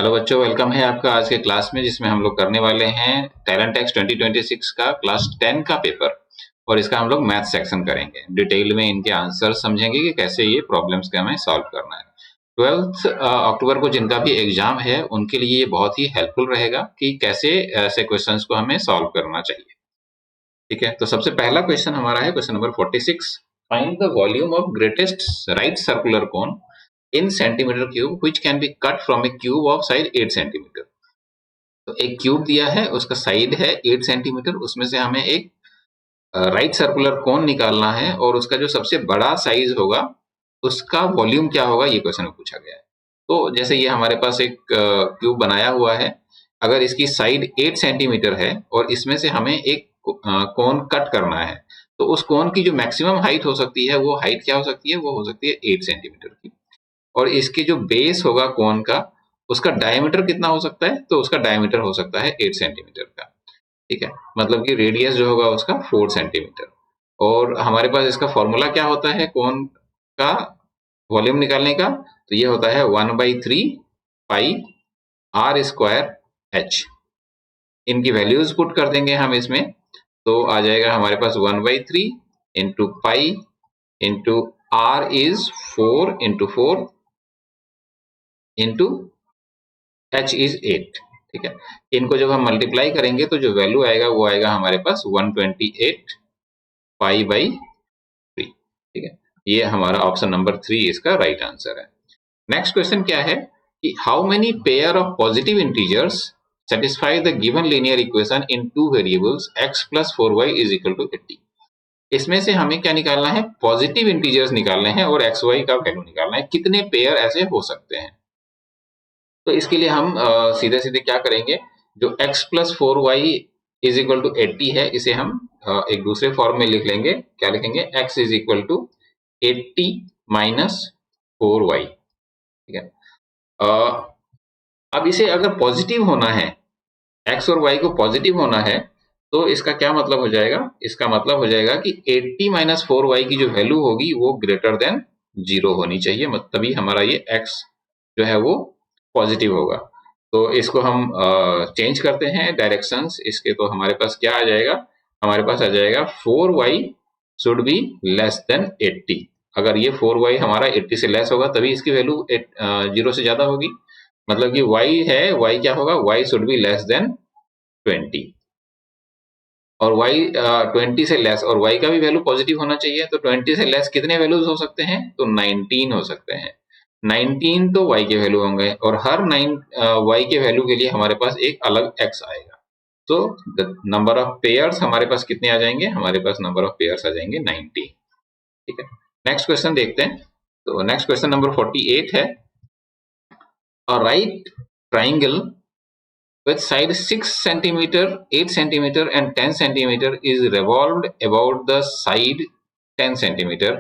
Hello बच्चों, welcome है आपका आज के क्लास में, जिसमें हम लोग करने वाले हैं टैलेंट टेक्स्ट 2026 का क्लास 10 का पेपर। और इसका हम लोग मैथ सेक्शन करेंगे। डिटेल में इनके आंसर समझेंगे कि कैसे ये प्रॉब्लम्स का हमें सॉल्व करना है। 12th अक्टूबर को जिनका भी एग्जाम है उनके लिए ये बहुत ही हेल्पफुल रहेगा कि कैसे ऐसे क्वेश्चंस को हमें सॉल्व करना चाहिए। ठीक है, तो सबसे पहला क्वेश्चन हमारा है question number 46। Find the volume of greatest right circular cone in centimetre cube which can be cut from A cube of side 8 centimetre. तो एक क्यूब दिया है, उसका साइड है 8 सेंटीमीटर, उसमें से हमें एक राइट सर्कुलर कोन निकालना है और उसका जो सबसे बड़ा साइज होगा उसका वॉल्यूम क्या होगा, ये क्वेश्चन में पूछा गया है। तो जैसे ये हमारे पास एक क्यूब बनाया हुआ है, अगर इसकी साइड 8 सेंटीमीटर है और इसमें से हमें एक कोन कट करना है, तो उस कोन की जो मैक्सिमम हाइट हो सकती है वो हाइट क्या हो सकती है, वो हो सकती है 8 सेंटीमीटर की। और इसकी जो बेस होगा कोन का, उसका डायमीटर कितना हो सकता है, तो उसका डायमीटर हो सकता है 8 सेंटीमीटर का। ठीक है, मतलब कि रेडियस जो होगा उसका 4 सेंटीमीटर। और हमारे पास इसका फॉर्मूला क्या होता है कोन का वॉल्यूम निकालने का, तो ये होता है 1/3 पाई आर स्क्वायर एच। इनकी वैल्यूज पुट कर देंगे हम इसमें, तो आ जाएगा हमारे पास 1/3 into pi into r is 4 into 4 into h is 8। ठीक है, इनको जब हम मल्टीप्लाई करेंगे तो जो वैल्यू आएगा वो आएगा हमारे पास 128 पाई बाई 3। ठीक है, ये हमारा ऑप्शन नंबर 3 इसका राइट आंसर है। नेक्स्ट क्वेश्चन क्या है कि how many pair of positive integers satisfy the given linear equation in two variables x plus 4y is equal to 80। इसमें से हमें क्या निकालना है, पॉजिटिव इंटीजर्स निकालने हैं और एक्स वाई का वैल्यू निकालना है। कितने पेयर ऐसे हो सकते हैं, तो इसके लिए हम सीधे सीधे क्या करेंगे, जो x plus 4y is equal to 80 है, इसे हम एक दूसरे फॉर्म में लिख लेंगे। क्या लिखेंगे, x is equal to 80 minus 4y। ठीक है, अब इसे अगर पॉजिटिव होना है, x और y को पॉजिटिव होना है, तो इसका क्या मतलब हो जाएगा, इसका मतलब हो जाएगा कि 80 माइनस 4y की जो वैल्यू होगी वो ग्रेटर देन 0 होनी चाहिए, तभी हमारा ये x जो है वो पॉजिटिव होगा। तो इसको हम चेंज करते हैं डायरेक्शंस इसके, तो हमारे पास क्या आ जाएगा, हमारे पास आ जाएगा 4y should be less than 80। अगर ये 4y हमारा 80 से लेस होगा तभी इसकी वैल्यू 0 से ज्यादा होगी। मतलब कि y है, y क्या होगा, y should be less than 20। और y 20 से लेस, और y का भी वैल्यू पॉजिटिव होना चाहिए। तो 20 से लेस कितने वैल्यूज हो सकते हैं, तो 19 हो सकते हैं। 19 तो y के वैल्यू होंगे, और हर 9 y के वैल्यू के लिए हमारे पास एक अलग x आएगा। तो नंबर ऑफ पेयर्स हमारे पास कितने आ जाएंगे, हमारे पास नंबर ऑफ पेयर्स आ जाएंगे 90। ठीक है, नेक्स्ट क्वेश्चन देखते हैं। तो नेक्स्ट क्वेश्चन नंबर 48 है, right triangle with side 6 centimeter, 8 centimeter and 10 centimeter is revolved about the side 10 centimeter.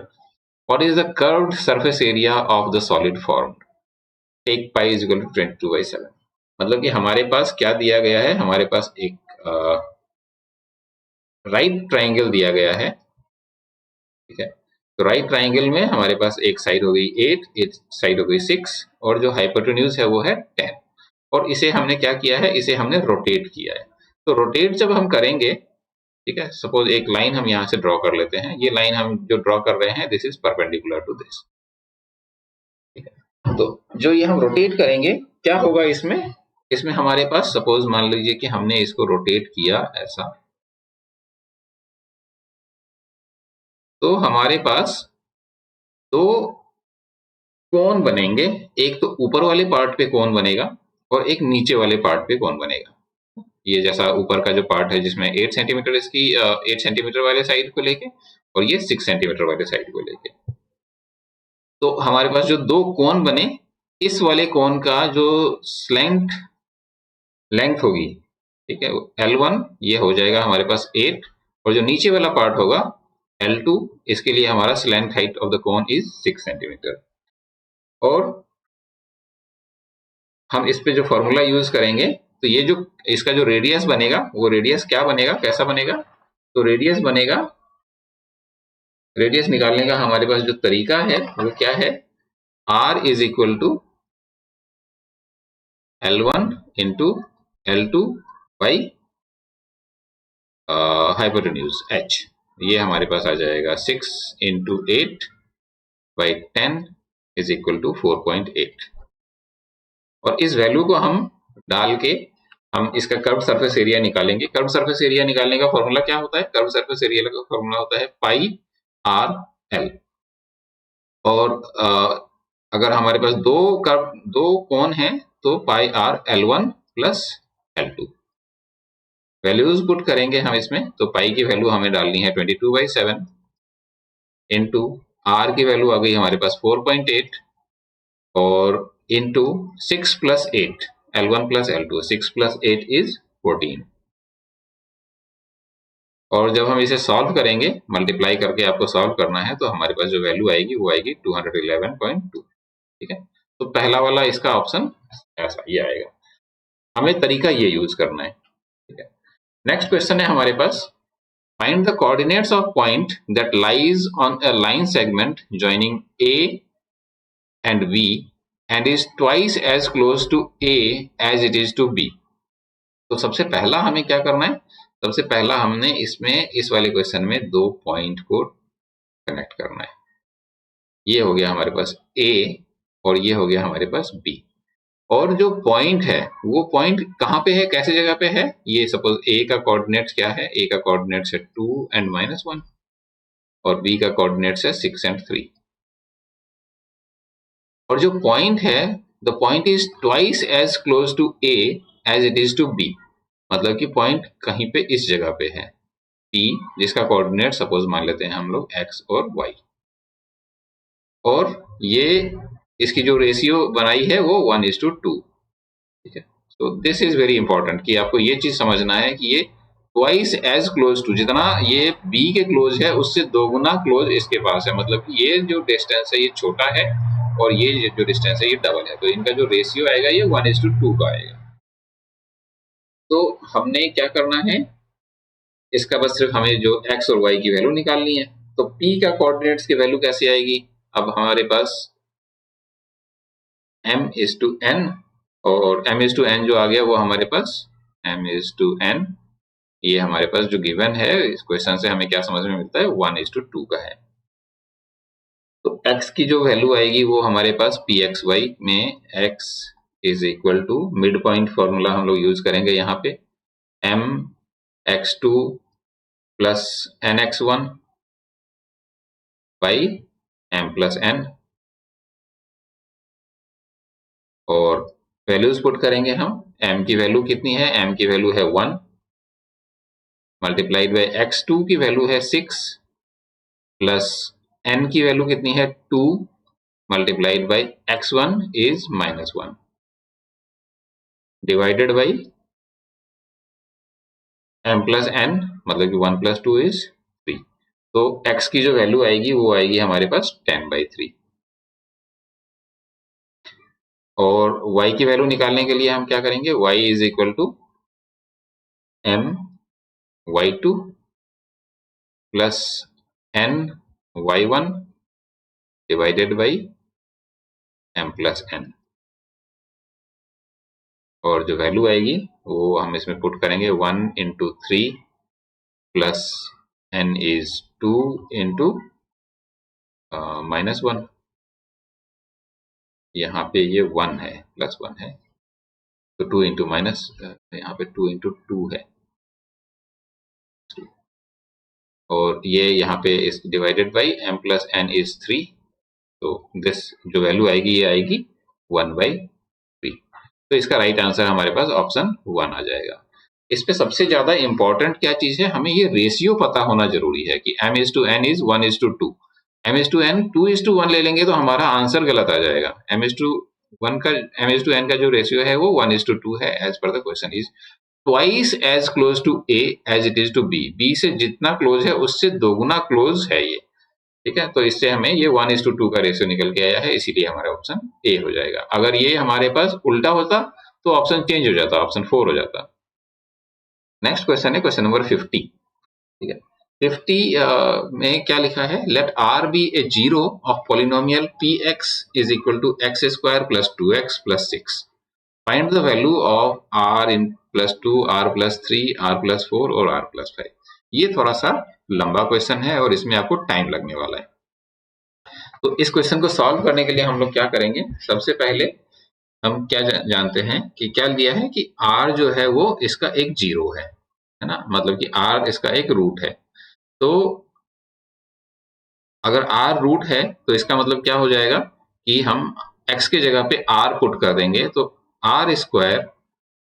What is the curved surface area of the solid formed? Take pi is equal to 22/7। मतलब कि हमारे पास क्या दिया गया है, हमारे पास एक राइट ट्राइंगल दिया गया है। ठीक है, तो राइट ट्राइंगल में हमारे पास एक साइड हो गई 8, एक साइड हो गई 6, और जो हाइपोटेन्यूज है वो है 10। और इसे हमने क्या किया है, इसे हमने रोटेट किया है। तो रोटेट जब हम करेंगे, ठीक है, सपोज एक लाइन हम यहाँ से ड्रॉ कर लेते हैं। ये लाइन हम जो ड्रॉ कर रहे हैं, this is perpendicular to this. ठीक है, तो जो ये हम रोटेट करेंगे क्या होगा इसमें, इसमें हमारे पास सपोज मान लीजिए कि हमने इसको रोटेट किया ऐसा, तो हमारे पास दो कोन बनेंगे। एक तो ऊपर वाले पार्ट पे कोन बनेगा और एक नीचे वाले पार्ट पे कोन बनेगा। ये जैसा ऊपर का जो पार्ट है जिसमें 8 सेंटीमीटर इसकी 8 सेंटीमीटर वाले साइड को लेके, और ये 6 सेंटीमीटर वाले साइड को लेके, तो हमारे पास जो दो कोन बने, इस वाले कोन का जो स्लैंट लेंथ होगी, ठीक है, L1 ये हो जाएगा हमारे पास 8, और जो नीचे वाला पार्ट होगा L2, इसके लिए हमारा slant height of the cone is 6 centimetre. और हम इस पे जो फॉर्मूला यूज करेंगे, तो ये जो इसका जो रेडियस बनेगा, वो रेडियस क्या बनेगा, कैसा बनेगा, तो रेडियस बनेगा, रेडियस निकालने का हमारे पास जो तरीका है वो क्या है, r is equal to L1 into L2 by hypotenuse h, ये हमारे पास आ जाएगा 6 into 8 by 10 is equal to 4.8। और इस वैल्यू को हम डाल के हम इसका कर्व सरफेस एरिया निकालेंगे। कर्व सरफेस एरिया निकालने का फॉर्मूला क्या होता है? कर्व सरफेस एरिया का फॉर्मूला होता है पाई आर एल। और अगर हमारे पास दो कोण हैं तो pi r L1 plus L2। Values put करेंगे हम इसमें, तो पाई की वैल्यू हमें डालनी है 22/7 इंटू आर की वैल्यू आ गई हमारे पास 4.8 और into 6 plus 8, L1 plus L2, 6 plus 8 is 14। और जब हम इसे सॉल्व करेंगे, मल्टीप्लाई करके आपको सॉल्व करना है, तो हमारे पास जो वैल्यू आएगी वो आएगी 211.2। ठीक है, तो पहला वाला इसका ऑप्शन ऐसा ये आएगा। हमें तरीका ये यूज करना है। ठीक है, नेक्स्ट क्वेश्चन है हमारे पास, find the coordinates of point that lies on a line segment joining A and B and is twice as close to A as it is to B। तो सबसे पहला हमें क्या करना है? सबसे पहला हमने इसमें इस वाले क्वेश्चन में दो पॉइंट को कनेक्ट करना है। ये हो गया हमारे पास A और ये हो गया हमारे पास B। और जो पॉइंट है वो पॉइंट कहाँ पे है, कैसे जगह पे है? ये सपोज A का कोऑर्डिनेट्स क्या है? A का कोऑर्डिनेट्स है 2 and -1 और B का कोऑर्डिनेट्स है 6 and 3। और जो पॉइंट है, the point is twice as close to A as it is to B। मतलब कि पॉइंट कहीं पे इस जगह पे है P, जिसका कोऑर्डिनेट सपोज मान लेते हैं हम लोग x और y। और ये इसकी जो रेशियो बनाई है वो 1:2। ठीक है, तो दिस इज वेरी इंपॉर्टेंट कि आपको ये चीज समझना है कि ये ट्वाइस एज क्लोज टू, जितना ये B के क्लोज है उससे दोगुना क्लोज इसके पास है। मतलब कि ये जो डिस्टेंस है ये छोटा है और ये जो डिस्टेंस है ये डबल है, तो इनका जो रेशियो आएगा ये 1:2 का आएगा। तो हमने क्या करना है, इसका बस सिर्फ हमें जो x और y की वैल्यू निकालनी है। तो P का कोऑर्डिनेट्स की वैल्यू कैसे आएगी? अब हमारे पास m/n और m/n जो आ गया वो हमारे पास m/n, ये हमारे पास जो गिवन है इस क्वेश्चन से हमें क्या समझ में मिलता है, 1:2 का है। तो x की जो वैल्यू आएगी वो हमारे पास pxy में x is equal to mid point formula हम लोग यूज करेंगे यहाँ पे, mx2 plus nx1 by m plus n। और वैल्यूज पुट करेंगे हम, m की वैल्यू कितनी है? m की वैल्यू है 1 मल्टीप्लाइड बाई x2 की वैल्यू है 6 प्लस n की वैल्यू कितनी है 2 multiplied by x1 is -1 divided by m plus n, मतलब कि 1 प्लस 2 इज 3। तो x की जो वैल्यू आएगी वो आएगी हमारे पास 10/3। और y की वैल्यू निकालने के लिए हम क्या करेंगे, y is equal to m y2 plus n y1 divided by m plus n। और जो वैल्यू आएगी वो हम इसमें पुट करेंगे 1 into 3 plus n is 2 into -1। यहाँ पे ये 1 है, प्लस 1 है, तो 2 into माइनस, यहाँ पे 2 into 2 है। और ये यहाँ पे इस divided by m plus n is 3। तो दिस जो वैल्यू आएगी ये आएगी 1/3। तो इसका राइट आंसर हमारे पास ऑप्शन 1 आ जाएगा। इस पे सबसे ज्यादा इंपॉर्टेंट क्या चीज है, हमें ये रेशियो पता होना जरूरी है कि m/n इज 1:2। m/n 2:1 ले लेंगे तो हमारा आंसर गलत आ जाएगा। m/n का जो रेशियो है वो 1:2 है as per the question is twice as close to A as it is to B। B से जितना क्लोज है उससे दोगुना क्लोज है ये। ठीक है, तो इससे हमें ये 1:2 का रेशियो निकल के आया है, इसीलिए हमारा ऑप्शन ए हो जाएगा। अगर ये हमारे पास उल्टा होता तो ऑप्शन चेंज हो जाता, ऑप्शन 4 हो जाता। नेक्स्ट क्वेश्चन है क्वेश्चन नंबर 50। ठीक है, 50 में क्या लिखा है, let R be a zero of polynomial Px is equal to x² plus 2x plus 6। Find the value of r in +2, r+3, r+4 और r+5। ये थोड़ा सा लंबा क्वेश्चन है और इसमें आपको टाइम लगने वाला है। तो इस क्वेश्चन को सॉल्व करने के लिए हम लोग क्या करेंगे, सबसे पहले हम क्या जानते हैं कि क्या दिया है कि r जो है वो इसका एक जीरो है ना, मतलब कि r इसका एक रूट है। तो अगर r रूट है तो इसका मतलब क्या हो जाएगा कि हम x की जगह पे r पुट कर देंगे, तो r²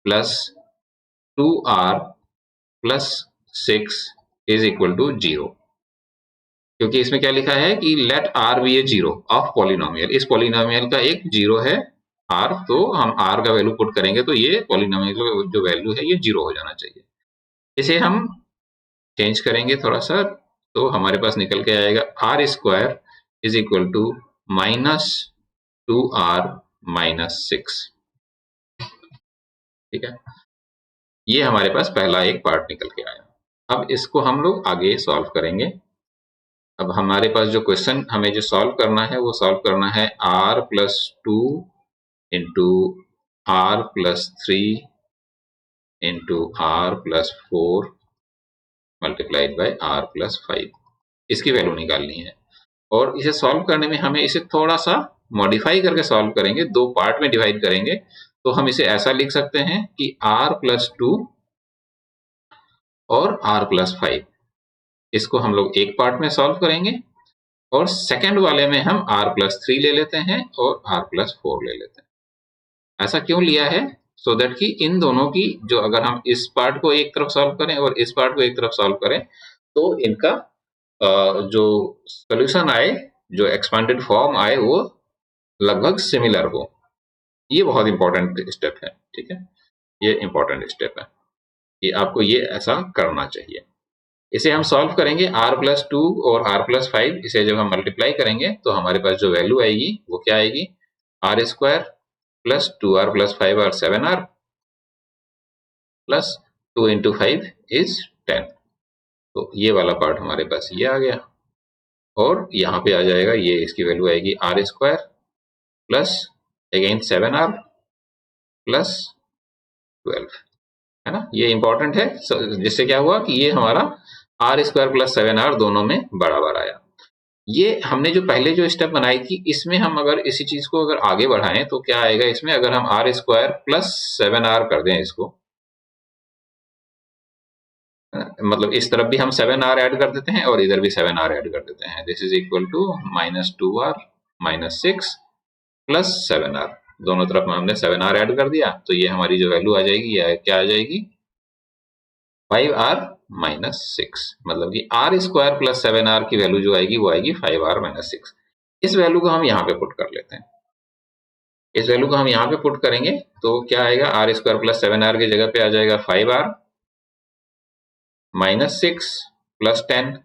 plus 2r plus 6 is equal to 0, क्योंकि इसमें क्या लिखा है कि let r be a zero of polynomial. इस पॉलिनोमियल का एक जीरो है r, तो हम r का वैल्यू पुट करेंगे तो ये पॉलिनोमियल का जो वैल्यू है ये जीरो हो जाना चाहिए। इसे हम चेंज करेंगे थोड़ा सा, तो हमारे पास निकल के आएगा r² is equal to -2r -6। ठीक है, ये हमारे पास पहला एक पार्ट निकल के आया। अब इसको हम लोग आगे सॉल्व करेंगे। अब हमारे पास जो क्वेश्चन हमें जो सॉल्व करना है वो सॉल्व करना है r+2 into r+3 into r+4 multiplied by r+5। इसकी वैल्यू निकालनी है और इसे सॉल्व करने में हमें इसे थोड़ा सा मॉडिफाई करके सॉल्व करेंगे, दो पार्ट में डिवाइड करेंगे। तो हम इसे ऐसा लिख सकते हैं कि r+2 और r+5, इसको हम लोग एक पार्ट में सॉल्व करेंगे और सेकंड वाले में हम r+3 ले लेते हैं और r+4 ले लेते हैं। ऐसा क्यों लिया है, सो दैट कि इन दोनों की जो, अगर हम इस पार्ट को एक तरफ सॉल्व करें और इस पार्ट को एक तरफ सॉल्व करें तो इनका जो सोल्यूशन आए, जो एक्सपांडेड फॉर्म आए, वो लगभग सिमिलर हो। ये बहुत इंपॉर्टेंट स्टेप है। ठीक है, ये इंपॉर्टेंट स्टेप है कि आपको ये ऐसा करना चाहिए। इसे हम सॉल्व करेंगे r+2 और r+5, इसे जब हम मल्टीप्लाई करेंगे तो हमारे पास जो वैल्यू आएगी वो क्या आएगी, r² plus 2r plus 5r 7r plus 2 into 5 is 10। तो ये वाला पार्ट हमारे पास ये आ गया और यहाँ पे आ जाएगा, ये इसकी वैल्यू आएगी r² plus again 7r plus 12, है ना। ये इंपॉर्टेंट है, जिससे क्या हुआ कि ये हमारा r² प्लस 7r दोनों में बराबर आया। ये हमने जो पहले जो स्टेप बनाई थी, इसमें हम अगर इसी चीज को अगर आगे बढ़ाएं तो क्या आएगा इसमें, अगर हम r² प्लस 7r कर दें इसको, मतलब इस तरफ भी हम 7r ऐड कर देते हैं और इधर भी 7r ऐड कर देते हैं, this is equal to -2r -6 plus 7r। दोनों तरफ में हमने 7r ऐड कर दिया, तो ये हमारी जो वैल्यू आ जाएगी, ये क्या आ जाएगी, 5r -6, मतलब कि r² प्लस 7r की वैल्यू जो आएगी वो आएगी 5r -6। इस वैल्यू को हम यहाँ पे पुट कर लेते हैं। इस वैल्यू को हम यहाँ पे पुट करेंगे तो क्या आएगा, r² प्लस 7r की जगह पे आ जाएगा 5r -6 प्लस 10,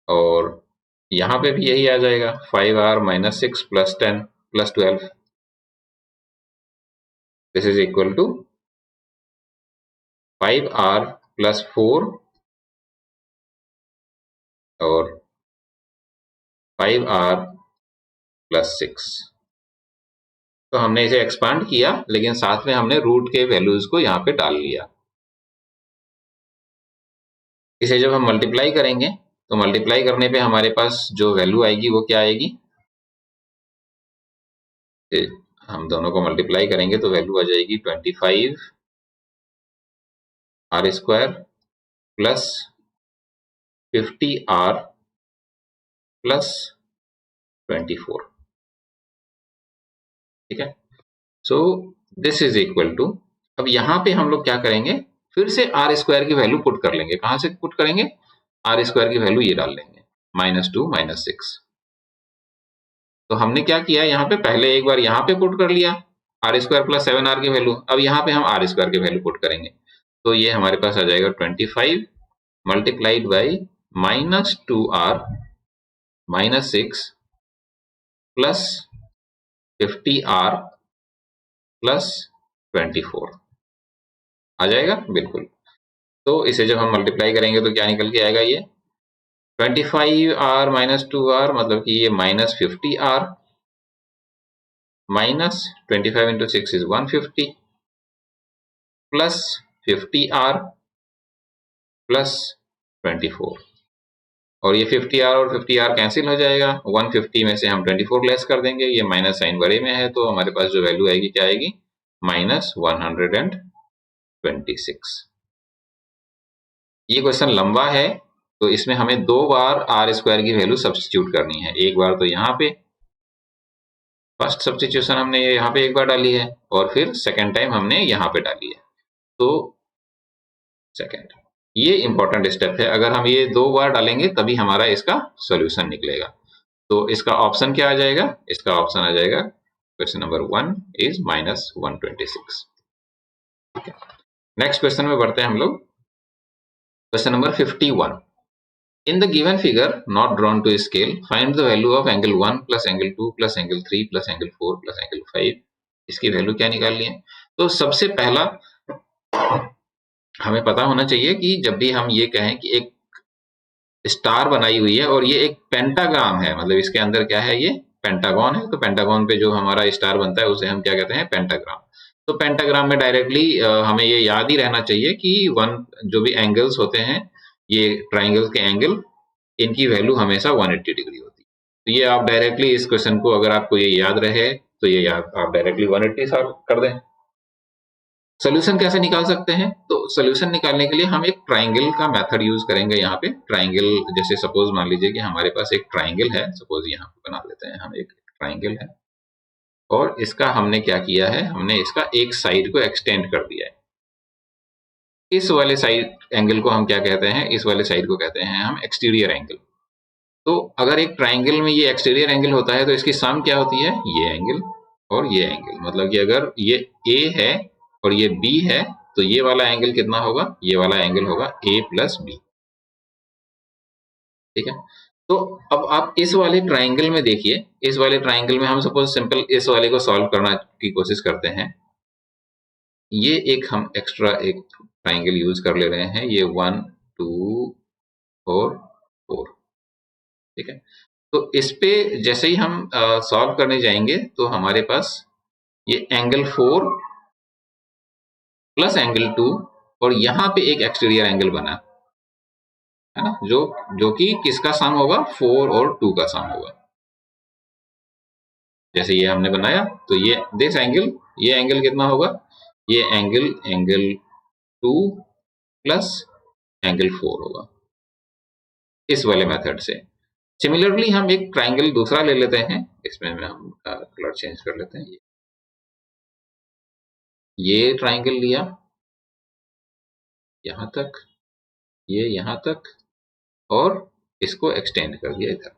और यहाँ पे भी यही आ जाएगा 5r -6 plus 10 plus 12, this is equal to 5r plus 4 और 5r प्लस 6। तो हमने इसे एक्सपांड किया, लेकिन साथ में हमने रूट के वैल्यूज को यहाँ पे डाल लिया। इसे जब हम मल्टीप्लाई करेंगे तो मल्टीप्लाई करने पे हमारे पास जो वैल्यू आएगी वो क्या आएगी, हम दोनों को मल्टीप्लाई करेंगे तो वैल्यू आ जाएगी 25 r² प्लस 50r प्लस 24। ठीक है, so this is equal to, अब यहाँ पे हम लोग क्या करेंगे, फिर से r² की वैल्यू पुट कर लेंगे। कहां से पुट करेंगे, r² की वैल्यू ये डाल लेंगे, -2 -6। तो हमने क्या किया, यहाँ पे पहले एक बार यहाँ पे पुट कर लिया r² प्लस 7r की वैल्यू, अब यहाँ पे हम r² की वैल्यू पुट करेंगे तो ये हमारे पास आ जाएगा 25 multiplied by -2r -6 plus 50r plus 24 आ जाएगा बिल्कुल। तो इसे जब हम मल्टीप्लाई करेंगे तो क्या निकल के आएगा, ये 25r -2r मतलब कि ये -50r minus 25 into 6 is 150 plus 50R plus 24, और ये 50R और 50R कैंसिल हो जाएगा, 150 में से हम 24 लेस कर देंगे, ये माइनस साइन बड़े में है तो हमारे पास जो वैल्यू आएगी क्या आएगी, माइनस 126। ये क्वेश्चन लंबा है तो इसमें हमें 2 बार आर स्क्वायर की वैल्यू सब्स्टिट्यूट करनी है। एक बार तो यहाँ पे फर्स्ट सब्स्टिट्यूशन हमने ये यहाँ पे एक बार डाली है और फिर सेकेंड टाइम हमने यहाँ पे डाली है। तो सेकेंड, ये इंपॉर्टेंट स्टेप है, अगर हम ये 2 बार डालेंगे तभी हमारा इसका सॉल्यूशन निकलेगा। तो इसका ऑप्शन क्या आ जाएगा, इसका ऑप्शन आ जाएगा question number 1 is minus 126। Next question में बढ़ते हैं हम लोग। Question number 51, in the given figure not drawn to scale, find the value of angle 1 plus angle 2 plus angle 3 plus angle 4 plus angle 5। इसकी वैल्यू क्या निकालनी है? तो सबसे पहला हमें पता होना चाहिए कि जब भी हम ये कहें कि एक स्टार बनाई हुई है और ये एक पेंटाग्राम है, मतलब इसके अंदर क्या है, ये पेंटागन है, तो पेंटागन पे जो हमारा स्टार बनता है उसे हम क्या कहते हैं, पेंटाग्राम। तो पेंटाग्राम में डायरेक्टली हमें ये याद ही रहना चाहिए कि जो भी एंगल्स होते हैं, ये ट्राइंगल के एंगल, इनकी वैल्यू हमेशा 180 डिग्री होती है। तो ये आप डायरेक्टली इस क्वेश्चन को अगर आपको ये याद रहे तो ये याद आप डायरेक्टली 180 सॉल्व कर दें। सोल्यूशन कैसे निकाल सकते हैं? तो सोल्यूशन निकालने के लिए हम एक ट्राइंगल का मेथड यूज करेंगे। यहाँ पे ट्राइंगल, जैसे सपोज मान लीजिए कि हमारे पास एक ट्राइंगल है, सपोज यहाँ पे बना लेते हैं हम, एक ट्राइंगल है और इसका हमने क्या किया है, हमने इसका एक साइड को एक्सटेंड कर दिया है। इस वाले साइड एंगल को हम क्या कहते हैं, इस वाले साइड को कहते हैं हम एक्सटीरियर एंगल। तो अगर एक ट्राइंगल में ये एक्सटीरियर एंगल होता है तो इसकी सम क्या होती है, ये एंगल और ये एंगल। मतलब कि अगर ये ए है और ये बी है तो ये वाला एंगल कितना होगा, ये वाला एंगल होगा ए प्लस बी। ठीक है, तो अब आप इस वाले ट्राइंगल में देखिए, इस वाले ट्राइंगल में हम सपोज सिंपल इस वाले को सॉल्व करना की कोशिश करते हैं। ये एक हम एक्स्ट्रा एक ट्राइंगल यूज कर ले रहे हैं, ये 1 2 4 4। ठीक है, तो इस पे जैसे ही हम सॉल्व करने जाएंगे तो हमारे पास ये एंगल 4 प्लस एंगल 2 और यहाँ पे एक एक्सटीरियर एंगल बना है ना, जो कि किसका सम होगा, 4 और 2 का सम होगा। जैसे ये हमने बनाया तो ये दिस एंगल, ये एंगल कितना होगा, ये एंगल 2 प्लस एंगल 4 होगा, इस वाले मेथड से। सिमिलरली हम एक ट्राइंगल दूसरा ले लेते हैं, इसमें हम कलर चेंज कर लेते हैं। ये ट्राइंगल लिया यहां तक, ये यहां तक और इसको एक्सटेंड कर दिया इधर।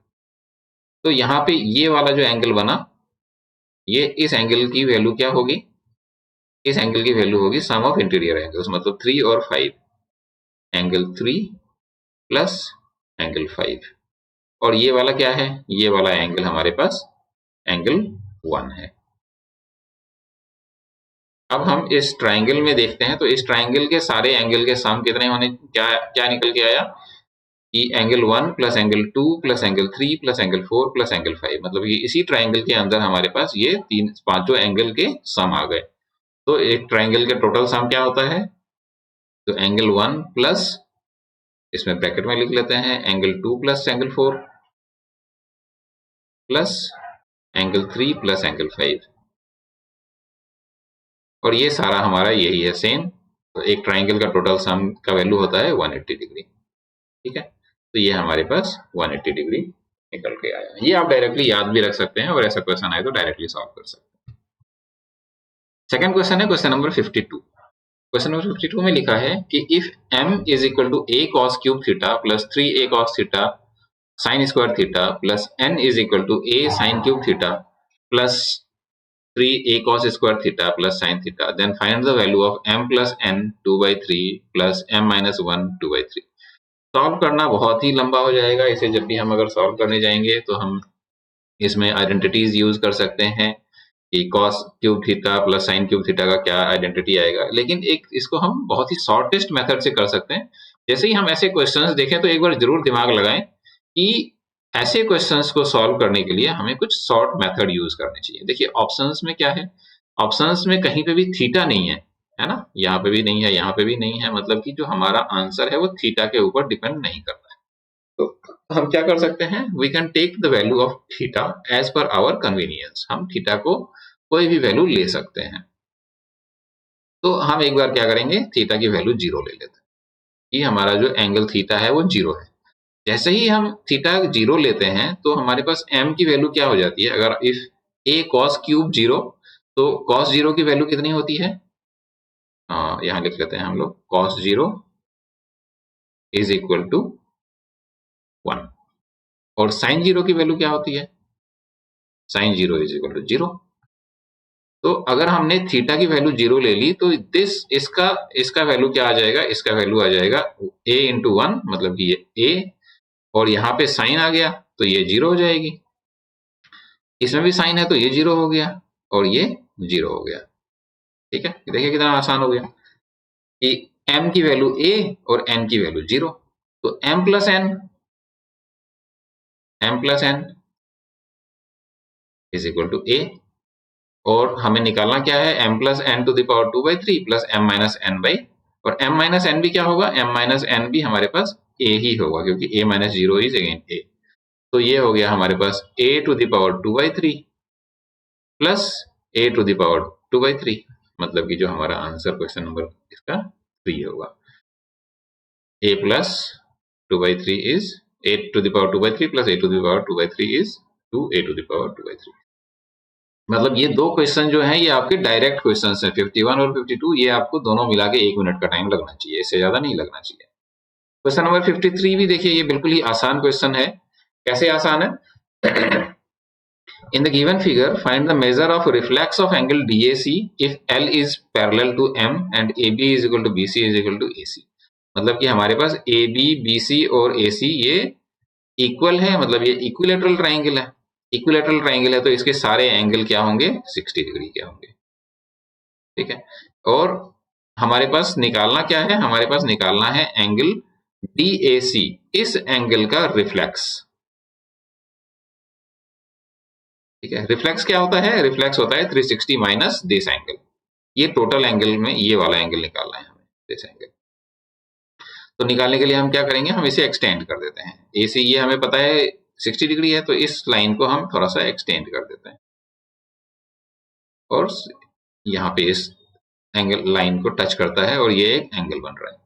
तो यहाँ पे ये वाला जो एंगल बना, ये इस एंगल की वैल्यू क्या होगी, इस एंगल की वैल्यू होगी सम ऑफ इंटीरियर एंगल्स, मतलब 3 और 5, एंगल 3 प्लस एंगल 5। और ये वाला क्या है, ये वाला एंगल हमारे पास एंगल 1 है। अब हम इस ट्राइंगल में देखते हैं तो इस ट्राइंगल के सारे एंगल के सम कितने होने, क्या क्या निकल के आया कि angle 1 plus angle 2 plus angle 3 plus angle 4 plus angle 5। मतलब ये इसी ट्राइंगल के अंदर हमारे पास ये पांचों एंगल के सम आ गए। तो एक ट्राइंगल के टोटल सम क्या होता है, तो एंगल 1 प्लस, इसमें ब्रैकेट में लिख लेते हैं, angle 2 plus angle 4 plus angle 3 plus angle 5, और ये सारा हमारा यही है सेम। तो एक ट्राइंगल का टोटल सम का वैल्यू होता है 180 डिग्री। ठीक है, तो ये हमारे पास 180 डिग्री निकल के आया। ये आप डायरेक्टली याद भी रख सकते हैं और ऐसा क्वेश्चन आए तो डायरेक्टली सॉल्व कर सकते हैं। सेकंड क्वेश्चन है क्वेश्चन नंबर 52। क्वेश्चन नंबर 52 में लिखा है कि if m is equal to a cos cube theta plus 3a cos theta sine square theta plus n is equal to a sine cube theta plus 3a cos square theta plus sine theta, then find the value of m plus n 2/3 plus m minus 1 2/3। Solve करना बहुत ही लंबा हो जाएगा, इसे जब भी हम अगर सॉल्व करने जाएंगे तो हम इसमें आइडेंटिटीज यूज कर सकते हैं कि cos cube theta plus sign cube theta का क्या आइडेंटिटी आएगा। लेकिन एक इसको हम बहुत ही शॉर्टेस्ट मेथड से कर सकते हैं। जैसे ही हम ऐसे क्वेश्चंस देखें तो एक बार जरूर दिमाग लगाएं कि ऐसे क्वेश्चंस को सॉल्व करने के लिए हमें कुछ शॉर्ट मेथड यूज करने चाहिए। देखिए ऑप्शंस में क्या है, ऑप्शंस में कहीं पे भी थीटा नहीं है ना, यहाँ पे भी नहीं है, यहाँ पे भी नहीं है, मतलब कि जो हमारा आंसर है वो थीटा के ऊपर डिपेंड नहीं करता है। तो हम क्या कर सकते हैं, we can take the value of theta as per our convenience. हम थीटा को कोई भी वैल्यू ले सकते हैं। तो हम एक बार क्या करेंगे, थीटा की वैल्यू 0 ले लेते हैं कि हमारा जो एंगल थीटा है वो 0 है। जैसे ही हम थीटा 0 लेते हैं तो हमारे पास m की वैल्यू क्या हो जाती है, अगर इफ a cos क्यूब 0, तो cos 0 की वैल्यू कितनी होती है, यहाँ लिख लेते हैं हम लोग, cos 0 इज इक्वल टू 1। और sin 0 की वैल्यू क्या होती है, sin 0 इज इक्वल टू 0। तो अगर हमने थीटा की वैल्यू 0 ले ली तो इसका इसका वैल्यू क्या आ जाएगा, इसका वैल्यू आ जाएगा a इंटू 1, मतलब कि ये a, और यहाँ पे साइन आ गया तो ये 0 हो जाएगी, इसमें भी साइन है तो ये 0 हो गया और ये 0 हो गया। ठीक है, देखिए कितना आसान हो गया कि m की वैल्यू a और n की वैल्यू 0, तो m plus n is equal to a, और हमें निकालना क्या है, m plus N to the power 2/3 plus m minus N by, और m माइनस एन भी क्या होगा, m माइनस एन भी हमारे पास a ही होगा क्योंकि a minus 0 is again a। तो ये हो गया हमारे पास a to the power 2/3 plus a to the power 2/3, मतलब कि जो हमारा आंसर क्वेश्चन नंबर इसका 3 होगा। a plus 2/3 is a to the power 2/3 plus a to the power 2/3 is 2a to the power 2/3। मतलब ये दो क्वेश्चन जो हैं ये आपके डायरेक्ट क्वेश्चन हैं, 51 और 52, ये आपको दोनों मिला के 1 मिनट का टाइम लगना चाहिए, इससे ज्यादा नहीं लगना चाहिए। क्वेश्चन नंबर 53 भी देखिए, ये बिल्कुल ही आसान क्वेश्चन है। कैसे आसान है, in the given figure find the measure of reflex of angle DAC if L is parallel to M and AB is equal to BC is equal to AC। मतलब कि हमारे पास AB, BC और AC ये equal है, मतलब ये equilateral triangle है। Equilateral triangle है तो इसके सारे एंगल क्या होंगे, 60 डिग्री के होंगे। ठीक है, और हमारे पास निकालना क्या है, हमारे पास निकालना है एंगल DAC, इस एंगल का रिफ्लेक्स। ठीक है, रिफ्लेक्स क्या होता है, रिफ्लेक्स होता है 360 माइनस दिस एंगल। ये टोटल एंगल में ये वाला एंगल निकालना है हमें, दिस एंगल। तो निकालने के लिए हम क्या करेंगे, हम इसे एक्सटेंड कर देते हैं। ए से ये हमें पता है 60 डिग्री है, तो इस लाइन को हम थोड़ा सा एक्सटेंड कर देते हैं और यहाँ पे इस एंगल लाइन को टच करता है और ये एक एंगल बन रहा है।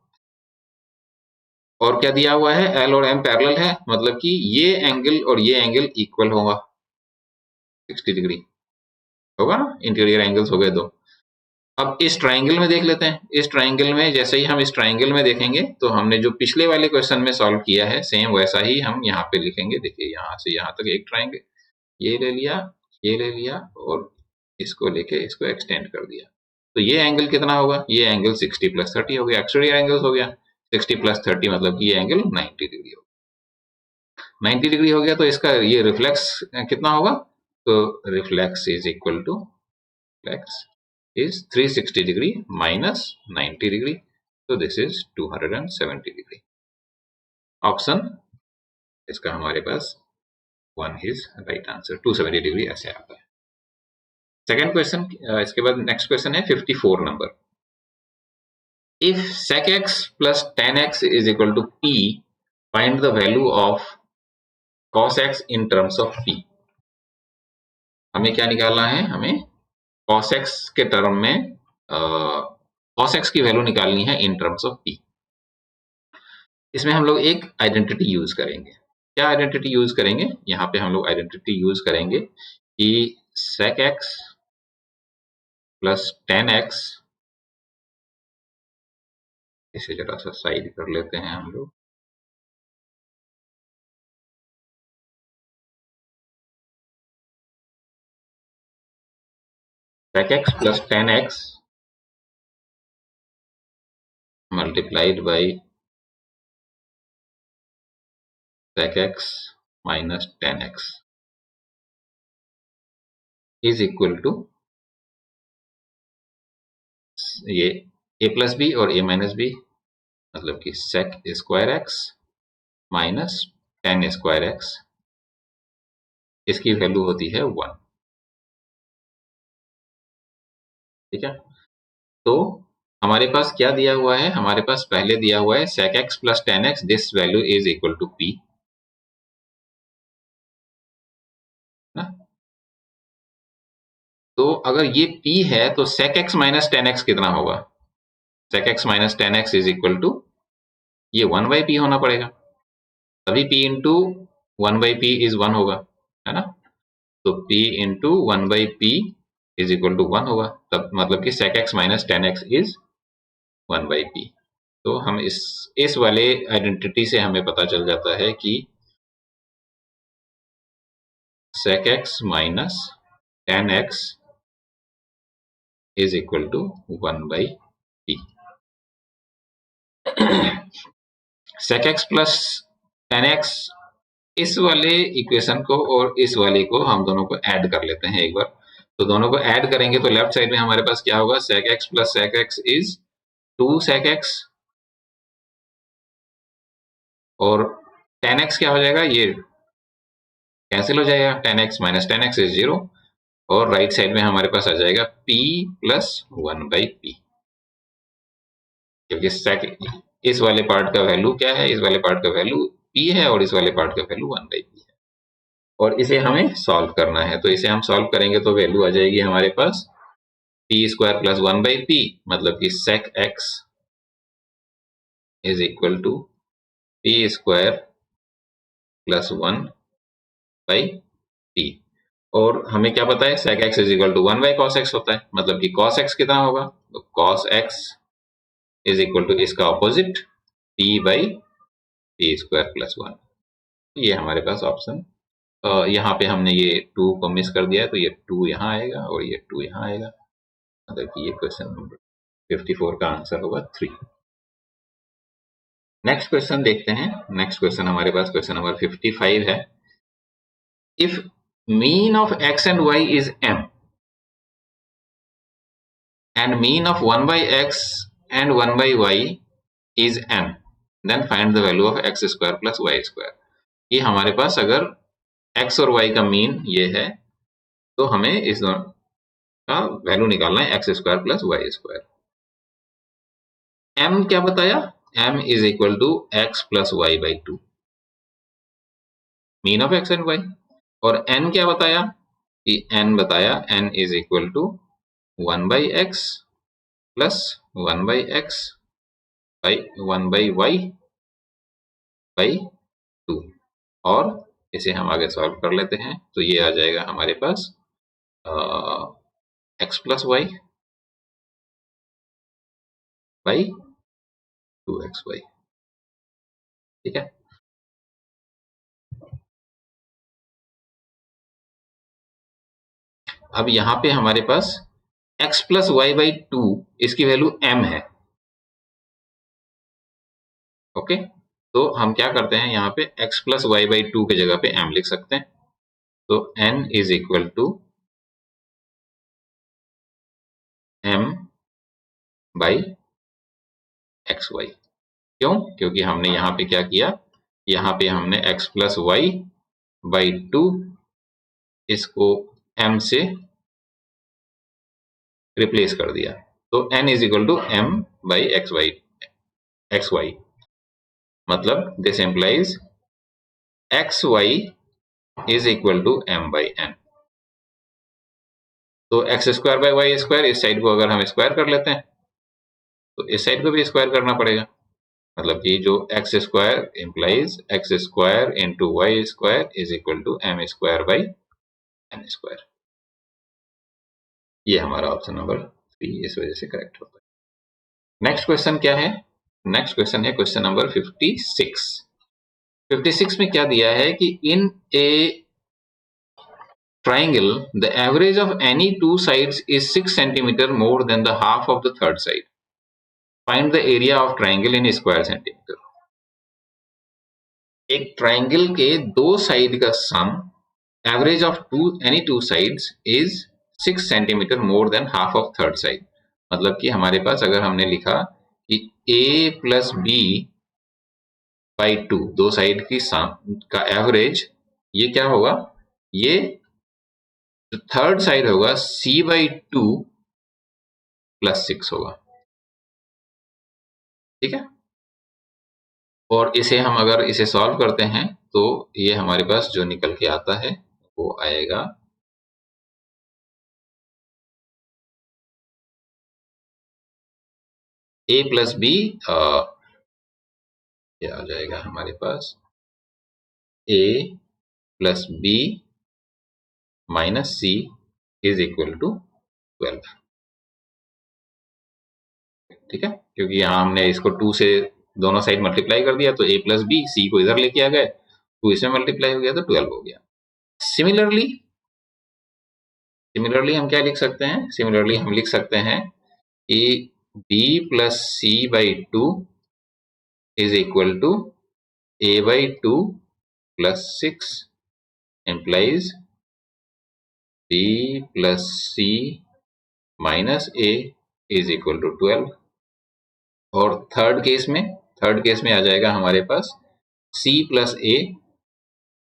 और क्या दिया हुआ है, एल और एम पैरेलल है, मतलब कि ये एंगल और ये एंगल इक्वल होगा, 60 डिग्री होगा ना, इंटीरियर एंगल्स हो गए दो। अब इस ट्राइंगल में देख लेते हैं, इस ट्राइंगल में जैसे ही हम इस ट्राइंगल में देखेंगे तो हमने जो पिछले वाले क्वेश्चन में सॉल्व किया है सेम वैसा ही हम यहाँ पे लिखेंगे। देखिए यहाँ से यहाँ तक एक ट्राइंगल, ये ले लिया, ये ले लिया और इसको लेके इसको एक्सटेंड कर दिया, तो ये एंगल कितना होगा, ये एंगल 60 प्लस 30 हो गया, एक्सटीरियर एंगल्स हो गया 60 प्लस 30, मतलब कि ये एंगल 90 डिग्री हो गया। 90 डिग्री हो गया तो इसका ये रिफ्लेक्स कितना होगा, तो reflex is equal to, reflex is 360 degree minus 90 degree, so this is 270 degree। Option इसका हमारे पास 1 is right answer, 270 डिग्री ऐसे आता है। सेकेंड क्वेश्चन, इसके बाद नेक्स्ट क्वेश्चन है 54 number. If sec x plus tan x is equal to p, find the value of cos x in terms of p। हमें क्या निकालना है, हमें cos x के टर्म में cos x की वैल्यू निकालनी है इन टर्म्स ऑफ p। इसमें हम लोग एक आइडेंटिटी यूज करेंगे। क्या आइडेंटिटी यूज करेंगे, यहाँ पे हम लोग आइडेंटिटी यूज करेंगे कि sec x plus tan x, इसे जरा सा साइड कर लेते हैं हम लोग, sec x plus tan x multiplied by sec x minus tan x is equal to ये a प्लस बी और a माइनस बी, मतलब कि sec square x minus tan square x इसकी वैल्यू होती है 1। ठीक है, तो हमारे पास क्या दिया हुआ है, हमारे पास पहले दिया हुआ है sec x plus tan x, this value is equal to p ना। तो अगर ये p है तो sec x minus tan x कितना होगा, sec x minus tan x is equal to ये 1 बाई p होना पड़ेगा, तभी p into 1 by p is 1 होगा, है ना। तो p into 1 by p is equal to 1 होगा, तब मतलब कि sec x minus tan x is 1 by p। तो हम इस वाले आइडेंटिटी से हमें पता चल जाता है कि sec x minus tan x is equal to 1 by p। sec x plus tan x, इस वाले इक्वेशन को और इस वाले को हम दोनों को ऐड कर लेते हैं एक बार। तो दोनों को ऐड करेंगे तो लेफ्ट साइड में हमारे पास क्या होगा, sec x plus sec x is 2 sec x, और tan x क्या हो जाएगा, ये कैंसिल हो जाएगा, tan x minus tan x is 0, और राइट साइड में हमारे पास आ जाएगा p प्लस 1 बाई p, क्योंकि sec इस वाले पार्ट का वैल्यू क्या है, इस वाले पार्ट का वैल्यू p है और इस वाले पार्ट का वैल्यू 1 बाई p है, और इसे हमें सॉल्व करना है। तो इसे हम सॉल्व करेंगे तो वैल्यू आ जाएगी हमारे पास p square plus 1 by p, मतलब कि sec x is equal to p square plus 1 by p, और हमें क्या पता है sec x is equal to 1 by cos x होता है, मतलब कि cos x कितना होगा, तो cos x is equal to इसका opposite p by p square plus 1। ये हमारे पास ऑप्शन, यहाँ पे हमने ये 2 को मिस कर दिया है, तो ये 2 यहाँ आएगा और ये 2 यहाँ आएगा, मतलब कि ये क्वेश्चन नंबर 54 का आंसर होगा 3। नेक्स्ट क्वेश्चन देखते हैं। नेक्स्ट क्वेश्चन हमारे पास क्वेश्चन नंबर 55 है। If mean of x and y is m and mean of 1 by x and 1 by y is n, then find the value of x square plus y square। ये हमारे पास अगर x और y का mean ये है तो हमें इस दोनों का वैल्यू निकालना है, x square plus y square. m क्या बताया, m is equal to x plus y by 2, mean of x and y, और n क्या बताया कि n बताया n is equal to 1 by x plus 1 by x by 1 by y by 2, और इसे हम आगे सॉल्व कर लेते हैं। तो ये आ जाएगा हमारे पास x plus y by 2xy। ठीक है, अब यहाँ पे हमारे पास x प्लस वाई बाई 2, इसकी वैल्यू m है। ओके, तो हम क्या करते हैं, यहाँ पे x प्लस वाई बाई 2 की जगह पे m लिख सकते हैं। तो n is equal to m by x y. क्यों, क्योंकि हमने यहाँ पे क्या किया, यहाँ पे हमने x प्लस वाई बाई 2 इसको m से रिप्लेस कर दिया, तो n is equal to m by x y, मतलब this implies x y is equal to m by n। तो x square by y square, इस साइड को अगर हम स्क्वायर कर लेते हैं तो इस साइड को भी स्क्वायर करना पड़ेगा, मतलब कि जो x square implies x square into y square is equal to m square by n square. ये हमारा ऑप्शन नंबर 3 इस वजह से करेक्ट होता है। नेक्स्ट क्वेश्चन क्या है, नेक्स्ट क्वेश्चन है क्वेश्चन नंबर 56। 56 में क्या दिया है कि इन ए triangle the average of any two sides is 6 centimeter more than the half of the third side, find the area of triangle in square centimeter। एक triangle के दो साइड का sum average of any two sides is 6 centimetre more than half of third side, मतलब कि हमारे पास अगर हमने लिखा कि a प्लस बी बाई 2 दो साइड की सम का एवरेज, ये क्या होगा, ये जो थर्ड साइड होगा c/2 + 6 होगा, ठीक है। और इसे हम अगर इसे सॉल्व करते हैं तो ये हमारे पास जो निकल के आता है वो आएगा a + b, ये आ जाएगा हमारे पास a + b - c = 12, ठीक है। क्योंकि यहाँ हमने इसको 2 से दोनों साइड मल्टीप्लाई कर दिया तो a + b, c को इधर लेके आ गए, 2 इसमें मल्टीप्लाई हो गया तो 12 हो गया। सिमिलरली हम क्या लिख सकते हैं? सिमिलरली हम लिख सकते हैं कि b + c/2 = a/2 + 6 implies b + c - a = 12। और थर्ड केस में आ जाएगा हमारे पास c + a/2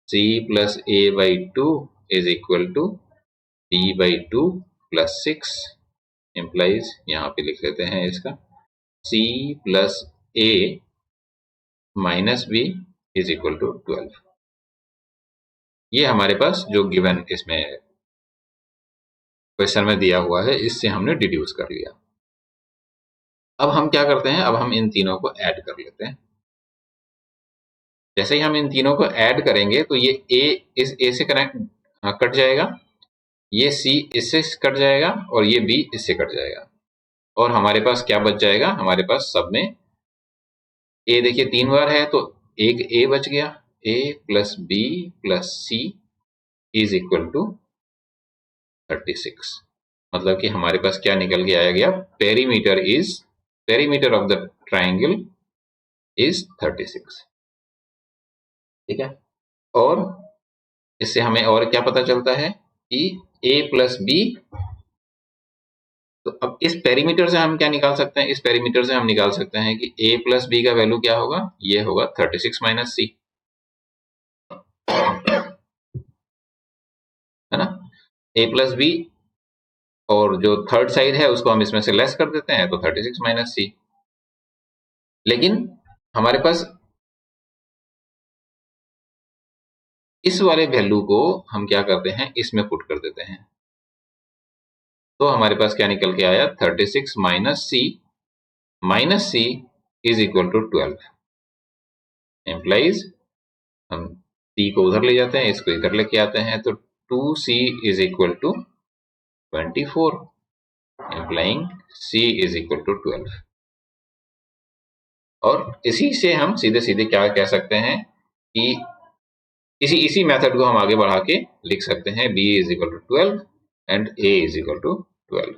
= b/2 + 6 implies, यहाँ पे लिख लेते हैं इसका c + a - b = 12। ये हमारे पास जो गिवन इसमें क्वेश्चन में दिया हुआ है इससे हमने डिड्यूस कर लिया। अब हम क्या करते हैं? अब हम इन तीनों को ऐड कर लेते हैं। जैसे ही हम इन तीनों को ऐड करेंगे तो ये a इस a से कट जाएगा, ये c इससे कट जाएगा और ये b इससे कट जाएगा, और हमारे पास क्या बच जाएगा? हमारे पास सब में a देखिए 3 बार है तो एक a बच गया, a + b + c = 36। मतलब कि हमारे पास क्या निकल के आया गया? Perimeter of the triangle is 36, ठीक है। और इससे हमें और क्या पता चलता है कि a + b, तो अब इस पेरीमीटर से हम क्या निकाल सकते हैं? इस पेरीमीटर से हम निकाल सकते हैं कि a + b का वैल्यू क्या होगा? ये होगा 36 - c, है ना। a + b और जो थर्ड साइड है उसको हम इसमें से लेस कर देते हैं तो 36 - c। लेकिन हमारे पास इस वाले वैल्यू को हम क्या करते हैं? इसमें पुट कर देते हैं, तो हमारे पास क्या निकल के आया? 36 - c = 12 एम्प्लाइज, हम c को उधर ले जाते हैं, इसको इधर लेके आते हैं तो 2c = 24 इम्प्लाइंग c = 12। और इसी से हम सीधे सीधे क्या कह सकते हैं कि इसी मेथड को हम आगे बढ़ा के लिख सकते हैं b = 12 एंड a = 12।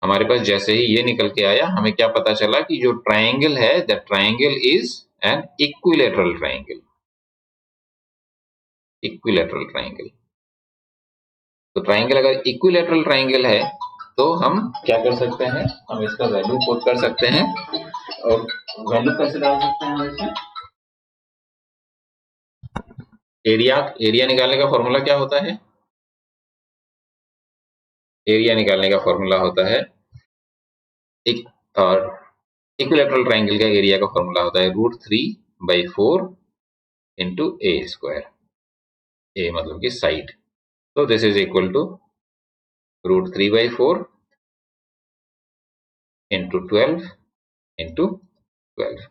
हमारे पास जैसे ही ये निकल के आया, हमें क्या पता चला कि जो ट्राइंगल है, the triangle is an equilateral triangle. Equilateral triangle, तो ट्राइंगल अगर इक्विलैटरल ट्राइंगल है तो हम क्या कर सकते हैं? हम इसका वैल्यू पुट कर सकते हैं। और वैल्यू कैसे डाल सकते हैं हम इसमें? एरिया निकालने का फॉर्मूला क्या होता है? एरिया निकालने का फॉर्मूला होता है एक, और इक्विलैटरल ट्राइंगल का एरिया का फॉर्मूला होता है √3/4 × a²। a मतलब कि साइड, तो दिस इज इक्वल टू √3/4 × 12 × 12।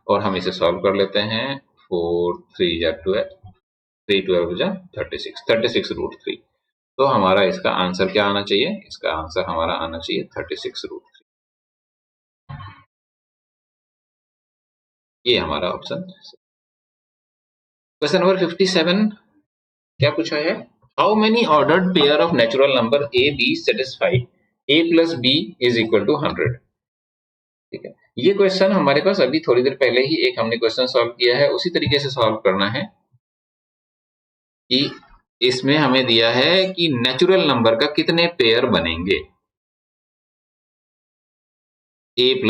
और हम इसे सॉल्व कर लेते हैं। 4 3 या 12, 3 12 जा 36, 36√3। तो हमारा इसका आंसर क्या आना चाहिए? इसका आंसर हमारा आना चाहिए 36√3। ये हमारा ऑप्शन। क्वेश्चन नंबर 57 क्या पूछा है? How many ordered pair of natural number a b satisfy a + b = 100। ठीक है, ये क्वेश्चन हमारे पास अभी थोड़ी देर पहले ही एक हमने क्वेश्चन सॉल्व किया है, उसी तरीके से सॉल्व करना है कि इसमें हमें दिया है कि नेचुरल नंबर का कितने पेयर बनेंगे। a +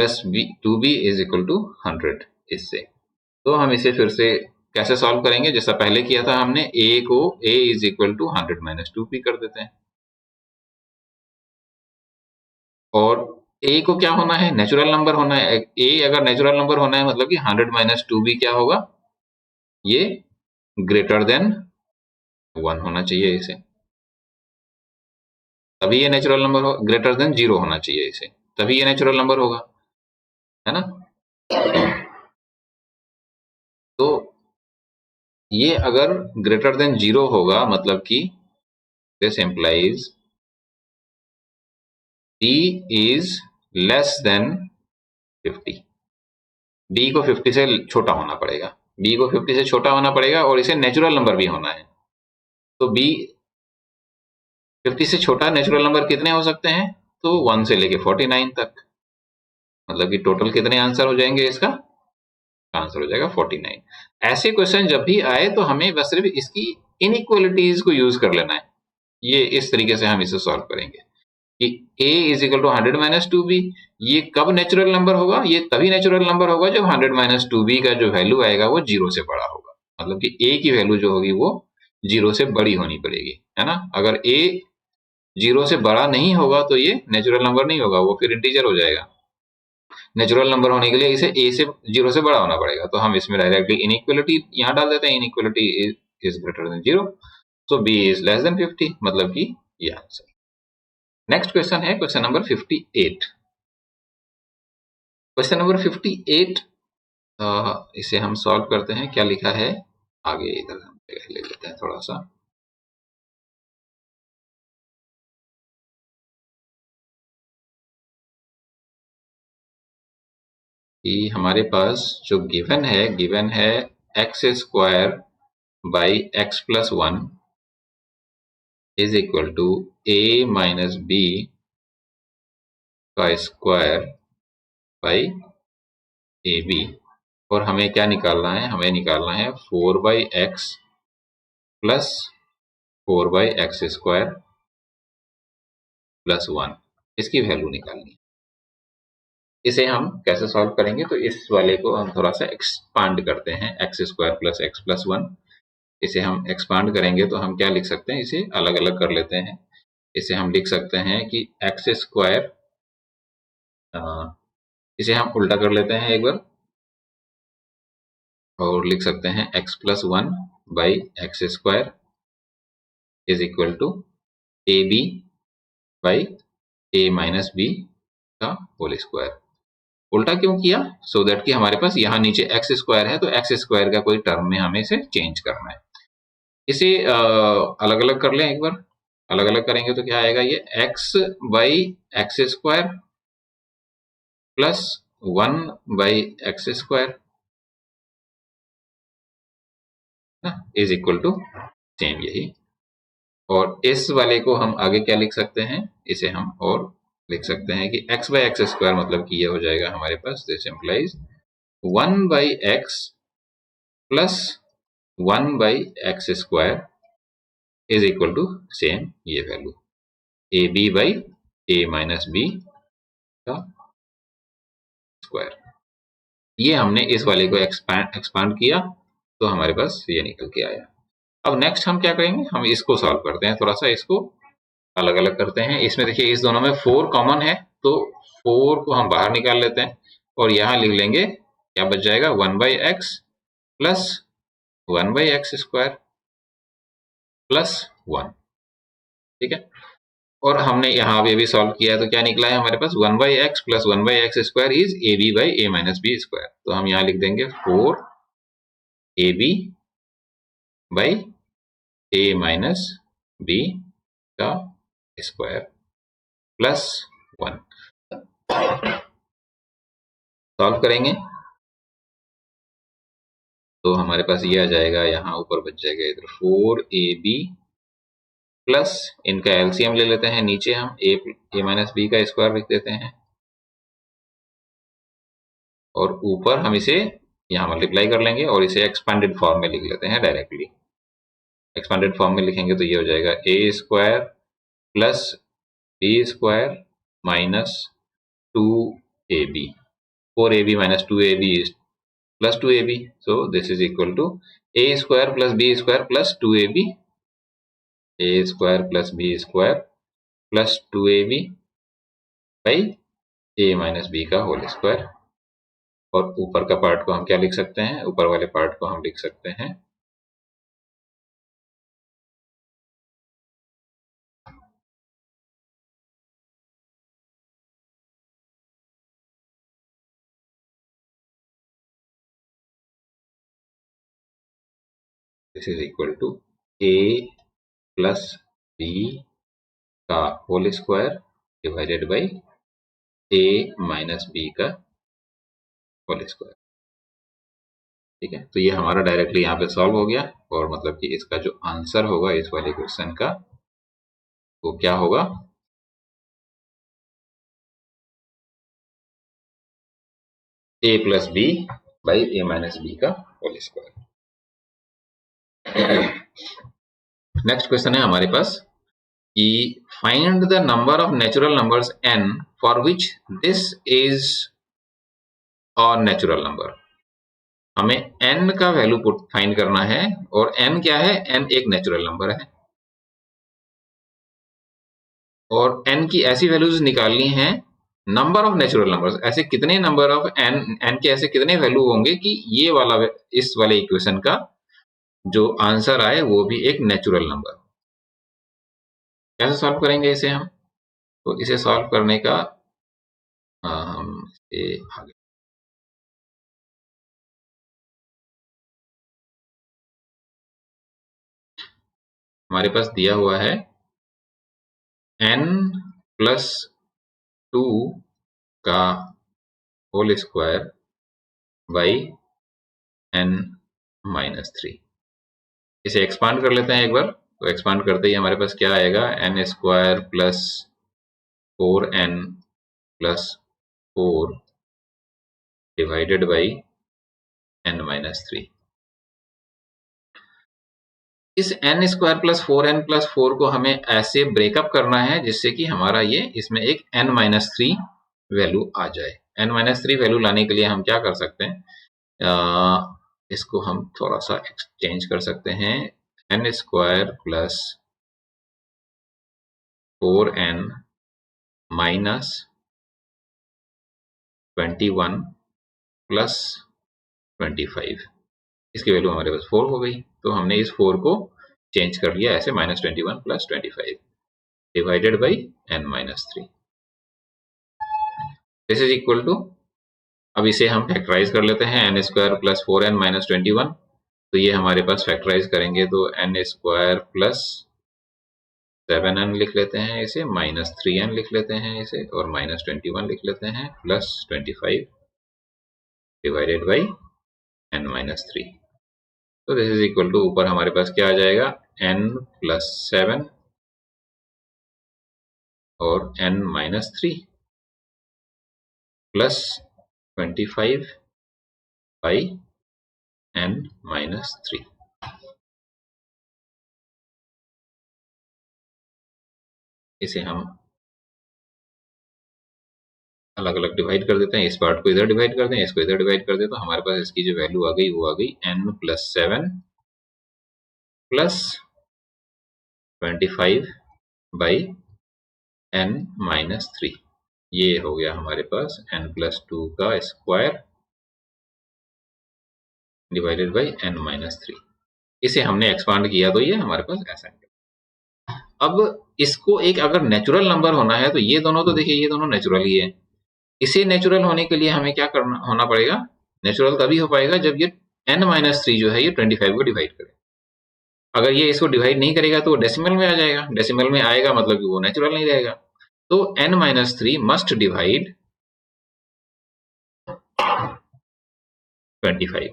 2b = 100। इससे तो हम इसे फिर से कैसे सॉल्व करेंगे? जैसा पहले किया था हमने, a को a is equal to 100 minus 2p कर देते हैं, और a को क्या होना है? नेचुरल नंबर होना है। a अगर नेचुरल नंबर होना है मतलब कि 100 माइनस 2b क्या होगा? ये ग्रेटर देन 1 होना चाहिए इसे, तभी ये नेचुरल नंबर हो। ग्रेटर देन 0 होना चाहिए इसे, तभी ये नेचुरल नंबर होगा, है ना? तो ये अगर ग्रेटर देन 0 होगा मतलब कि this implies b is less than 50। b को 50 से छोटा होना पड़ेगा, b को 50 से छोटा होना पड़ेगा, और इसे नेचुरल नंबर भी होना है। तो b 50 से छोटा नेचुरल नंबर कितने हो सकते हैं? तो 1 से लेके 49 तक, मतलब कि टोटल कितने आंसर हो जाएंगे? इसका आंसर हो जाएगा 49। ऐसे क्वेश्चन जब भी आए तो हमें बस सिर्फ इसकी इनइक्वालिटीज को यूज कर लेना है। ये इस तरीके से हम इसे सॉल्व करेंगे कि a is equal to 100 minus 2b, ये कब नेचुरल नंबर होगा? ये तभी नेचुरल नंबर होगा जब 100 माइनस 2b का जो वैल्यू आएगा वो 0 से बड़ा होगा, मतलब कि a की वैल्यू जो होगी वो 0 से बड़ी होनी पड़ेगी, है ना? अगर a 0 से बड़ा नहीं होगा तो ये नेचुरल नंबर नहीं होगा, वो फिर इंटीजर हो जाएगा। नेचुरल नंबर होने के लिए इसे a से 0 से बड़ा होना पड़ेगा, तो हम इसमें डायरेक्टली इनइक्वालिटी यहाँ डाल देते हैं, inequality is greater than 0, so b is less than 50, मतलब कि ये आंसर। नेक्स्ट क्वेश्चन है क्वेश्चन नंबर 58। क्वेश्चन नंबर 58 इसे हम सॉल्व करते हैं। क्या लिखा है आगे, इधर हम ले लेते हैं थोड़ा सा। कि हमारे पास जो गिवन है x square by x plus 1 is equal to a minus b का स्क्वायर बाई ए बी, और हमें क्या निकालना है? हमें निकालना है 4 by x plus 4 by x square plus 1, इसकी वैल्यू निकालनी है। इसे हम कैसे सॉल्व करेंगे? तो इस वाले को हम थोड़ा सा एक्सपांड करते हैं, x square plus x plus 1, इसे हम एक्सपांड करेंगे तो हम क्या लिख सकते हैं? इसे अलग अलग कर लेते हैं। इसे हम लिख सकते हैं कि एक्स स्क्वायर, इसे हम उल्टा कर लेते हैं एक बार, और लिख सकते हैं x plus 1 by x square is equal to a b by a minus b का होल स्क्वायर। उल्टा क्यों किया? सो दैट कि हमारे पास यहाँ नीचे एक्स स्क्वायर है, तो एक्स स्क्वायर का कोई टर्म में हमें इसे चेंज करना है। इसे अलग अलग कर लें एक बार। अलग अलग करेंगे तो क्या आएगा? ये x by x square plus 1 by x square is equal to same यही। और इस वाले को हम आगे क्या लिख सकते हैं? इसे हम और लिख सकते हैं कि x बाई एक्स स्क्वायर, मतलब कि ये हो जाएगा हमारे पास, this implies 1 by x plus 1 by x square is equal to same ये value a b by a minus b का स्क्वायर। ये हमने इस वाले को एक्सपांड किया तो हमारे पास ये निकल के आया। अब नेक्स्ट हम क्या करेंगे? हम इसको सॉल्व करते हैं, थोड़ा सा इसको अलग अलग करते हैं। इसमें देखिए इस दोनों में 4 कॉमन है, तो 4 को हम बाहर निकाल लेते हैं और यहाँ लिख लेंगे, क्या बच जाएगा? 1 by x plus 1 by x square plus 1, ठीक है। और हमने यहाँ पे भी सॉल्व किया है तो क्या निकला है हमारे पास? 1 by x plus 1 by x square is a b by a minus b square. तो हम यहाँ लिख देंगे 4 a b by a minus b का स्क्वायर प्लस 1। सॉल्व करेंगे तो हमारे पास ये आ जाएगा, यहाँ ऊपर बच जाएगा इधर 4 ए बी प्लस, इनका एलसीएम ले लेते हैं, नीचे हम ए माइनस बी का स्क्वायर लिख देते हैं, और ऊपर हम इसे यहाँ मल्टीप्लाई कर लेंगे और इसे एक्सपेंडेड फॉर्म में लिख लेते हैं डायरेक्टली। एक्सपेंडेड फॉर्म में लिखेंगे तो ये हो जाएगा a square plus b square minus 2 a b. 4 a b minus 2 a b plus 2ab. So this is equal to a square plus b square plus 2ab, a square plus b square plus 2ab by a minus b का whole square. और ऊपर का part को हम क्या लिख सकते हैं, ऊपर वाले पार्ट को हम लिख सकते हैं this is equal to a plus b का whole square divided by a minus b का होल स्क्वायर। ठीक है, तो ये हमारा डायरेक्टली यहाँ पे सॉल्व हो गया, और मतलब कि इसका जो आंसर होगा इस वाले क्वेश्चन का वो क्या होगा, a plus b by a minus b का होल स्क्वायर। नेक्स्ट क्वेश्चन है हमारे पास कि find the number of natural numbers n for which this is a natural number. हमें n का वैल्यू फाइंड करना है, और n क्या है, n एक नेचुरल नंबर है, और n की ऐसी वैल्यूज निकालनी है, नंबर ऑफ नेचुरल नंबर्स, ऐसे कितने नंबर ऑफ n के ऐसे कितने वैल्यू होंगे कि ये वाला इस वाले इक्वेशन का जो आंसर आए वो भी एक नेचुरल नंबर। कैसे सॉल्व करेंगे इसे हम, तो इसे सॉल्व करने का हम आगे हमारे पास दिया हुआ है n प्लस 2 का whole square by n minus 3। इसे एक्सपांड कर लेते हैं एक बार, तो एक्सपांड करते ही हमारे पास क्या आएगा, n square plus 4n plus 4 divided by n minus 3। इस n square plus 4n plus 4 को हमें ऐसे ब्रेकअप करना है जिससे कि हमारा ये इसमें एक n माइनस 3 वैल्यू आ जाए। n माइनस 3 वैल्यू लाने के लिए हम क्या कर सकते हैं, इसको हम थोड़ा सा एक्सचेंज कर सकते हैं, n square plus 4n minus 21 plus 25, इसकी वैल्यू हमारे पास 4 हो गई, तो हमने इस 4 को चेंज कर लिया ऐसे -21 plus 25 divided by n minus 3। This is equal to, अब इसे हम फैक्टराइज कर लेते हैं, n square plus 4n minus 21, तो ये हमारे पास फैक्टराइज करेंगे तो n स्क्वायर प्लस 7n लिख लेते हैं इसे, माइनस 3n लिख लेते हैं इसे, और माइनस 21 लिख लेते हैं, plus 25 divided by n minus 3। तो दिस इज इक्वल टू, ऊपर हमारे पास क्या आ जाएगा, n प्लस 7 और n minus 3 plus 25 by n minus 3। इसे हम अलग अलग डिवाइड कर देते हैं, इस पार्ट को इधर डिवाइड कर दें, इसको इधर डिवाइड कर दें, तो हमारे पास इसकी जो वैल्यू आ गई वो आ गई n plus 7 plus 25 by n minus 3। ये हो गया हमारे पास n प्लस 2 का square divided by n minus 3। इसे हमने एक्सपांड किया तो ये हमारे पास ऐसा है। अब इसको एक अगर नेचुरल नंबर होना है तो ये दोनों, तो देखिए ये दोनों नेचुरल ही है, इसे नेचुरल होने के लिए हमें क्या करना होना पड़ेगा, नेचुरल तभी हो पाएगा जब ये n माइनस 3 जो है ये 25 को डिवाइड करे। अगर ये इसको डिवाइड नहीं करेगा तो वो डेसिमल में आ जाएगा, डेसिमल में आएगा मतलब कि वो नेचुरल नहीं रहेगा। तो n माइनस 3 मस्ट डिवाइड 25,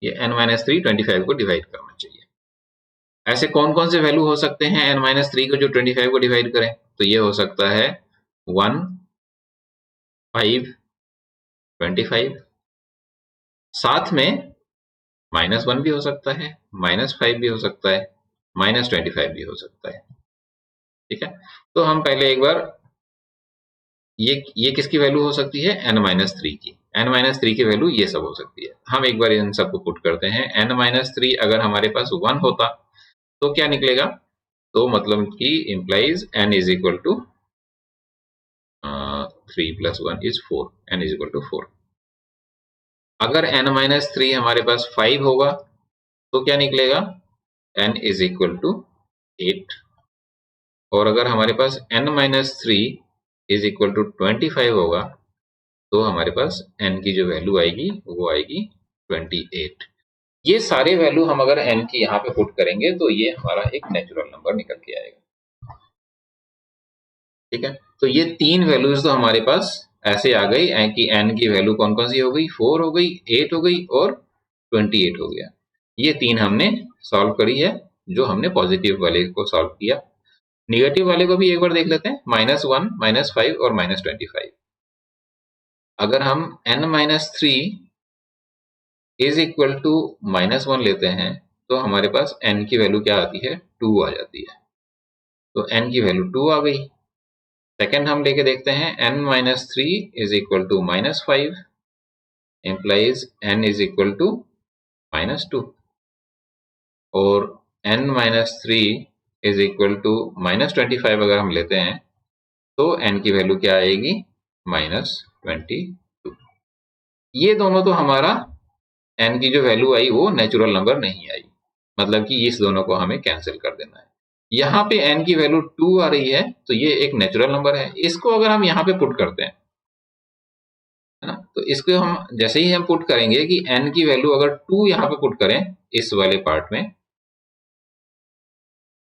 ये n माइनस 3 25 को डिवाइड करना चाहिए। ऐसे कौन कौन से वैल्यू हो सकते हैं n माइनस 3 को जो 25 को डिवाइड करें, तो ये हो सकता है 1, 5, 25, साथ में -1 भी हो सकता है, -5 भी हो सकता है, -25 भी हो सकता है। ठीक है, तो हम पहले एक बार ये किसकी वैल्यू हो सकती है, n माइनस 3 की। n-3 की वैल्यू ये सब हो सकती है। हम एक बार इन सबको पुट करते हैं। n-3 अगर हमारे पास 1 होता तो क्या निकलेगा? तो मतलब कि implies n is equal to 3 + 1 = 4, n is equal to 4। अगर n-3 हमारे पास 5 होगा तो क्या निकलेगा? n is equal to 8। और अगर हमारे पास n-3 इज इक्वल टू 25 होगा तो हमारे पास n की जो वैल्यू आएगी वो आएगी 28। ये सारे वैल्यू हम अगर n की यहाँ पे पुट करेंगे तो ये हमारा एक नेचुरल नंबर निकल के आएगा। ठीक है, तो ये 3 वैल्यूज तो हमारे पास ऐसे आ गई कि n की वैल्यू कौन कौन सी हो गई? 4 हो गई, 8 हो गई और 28 हो गया। ये 3 हमने सॉल्व करी है, जो हमने पॉजिटिव वाले को सॉल्व किया। निगेटिव वाले को भी एक बार देख लेते हैं, -1, -5 और -25। अगर हम n-3 इज इक्वल टू -1 लेते हैं तो हमारे पास n की वैल्यू क्या आती है? 2 आ जाती है। तो n की वैल्यू 2 आ गई। सेकंड हम लेके देखते हैं, n-3 is equal to -5 implies n is equal to -2 और n-3 इज इक्वल टू -25 अगर हम लेते हैं तो n की वैल्यू क्या आएगी? -22। ये दोनों तो हमारा n की जो वैल्यू आई वो नेचुरल नंबर नहीं आई, मतलब कि इस दोनों को हमें कैंसिल कर देना है। यहाँ पे n की वैल्यू 2 आ रही है तो ये एक नेचुरल नंबर है। इसको अगर हम यहाँ पे पुट करते हैं, है ना, तो इसको हम जैसे ही हम पुट करेंगे कि n की वैल्यू अगर 2 यहाँ पे पुट करें इस वाले पार्ट में,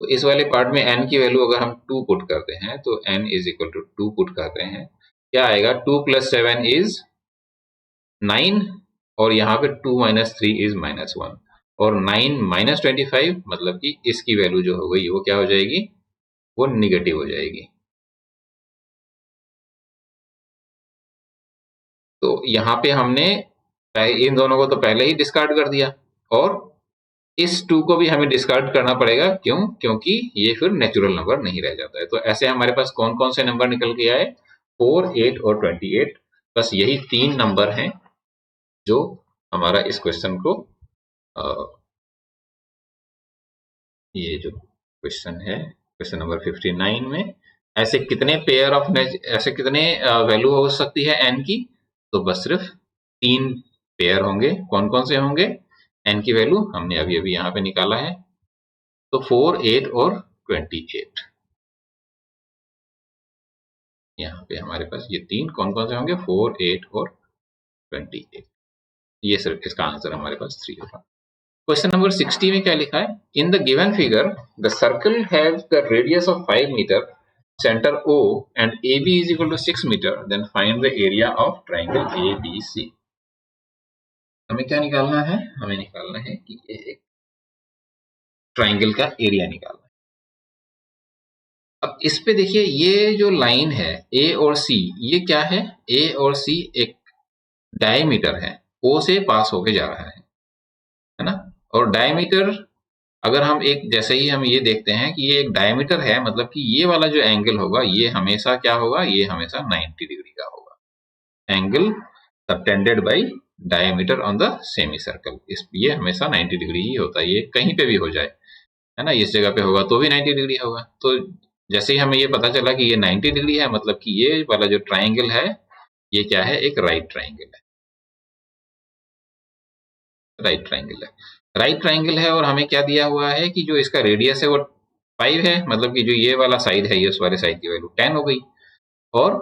तो इस वाले पार्ट में n की वैल्यू अगर हम 2 पुट करते हैं तो n is equal to 2 put करते हैं, क्या आएगा? 2 + 7 = 9 और यहाँ पे 2 - 3 = -1 और 9 - 25 मतलब कि इसकी वैल्यू जो हो गई वो क्या हो जाएगी? वो निगेटिव हो जाएगी। तो यहाँ पे हमने इन दोनों को तो पहले ही डिस्कार्ड कर दिया और इस 2 को भी हमें डिस्कार्ड करना पड़ेगा। क्यों? क्योंकि ये फिर नेचुरल नंबर नहीं रह जाता है। तो ऐसे हमारे पास कौन कौन से नंबर निकल के आए? 4, 8 और 28। बस यही 3 नंबर हैं जो हमारा इस क्वेश्चन को ये जो क्वेश्चन है, क्वेश्चन नंबर 59 में ऐसे कितने पेयर ऑफ ऐसे कितने वैल्यू हो सकती है n की? तो बस सिर्फ 3 पेयर होंगे। कौन कौन से होंगे? n की वैल्यू हमने अभी अभी यहाँ पे निकाला है, तो 4, 8 और 28। यहाँ पे हमारे पास ये 3 कौन कौन से होंगे? 4, 8 और 28। ये सिर्फ इसका आंसर हमारे पास 3 होगा। क्वेश्चन नंबर 60 में क्या लिखा है? In the given figure the circle has the radius of 5 metre, centre O and AB is equal to 6 metre, then find the area of triangle ABC। हमें क्या निकालना है? हमें निकालना है कि एक ट्राइंगल का एरिया निकालना है। अब इस पे देखिए, ये जो लाइन है A और C, ये क्या है? A और C एक डायमीटर है, O से पास होके जा रहा है ना? और डायमीटर अगर हम एक जैसे ही हम ये देखते हैं कि ये एक डायमीटर है, मतलब कि ये वाला जो एंगल होगा ये हमेशा क्या होगा? ये हमेशा 90 डिग्री का होगा। Angle subtended bye diameter on the semi circle, इस ये हमेशा 90 डिग्री ही होता है। ये कहीं पे भी हो जाए, है ना, इस जगह पे होगा तो भी 90 डिग्री होगा। तो जैसे ही हमें ये पता चला कि ये 90 डिग्री है, मतलब कि ये वाला जो ट्राइंगल है ये क्या है? एक राइट ट्राइंगल है। राइट ट्राइंगल है, राइट ट्राइंगल है। और हमें क्या दिया हुआ है कि जो इसका रेडियस है वो 5 है, मतलब कि जो ये वाला साइड है ये उस वाले साइड की वैल्यू 10 हो गई। और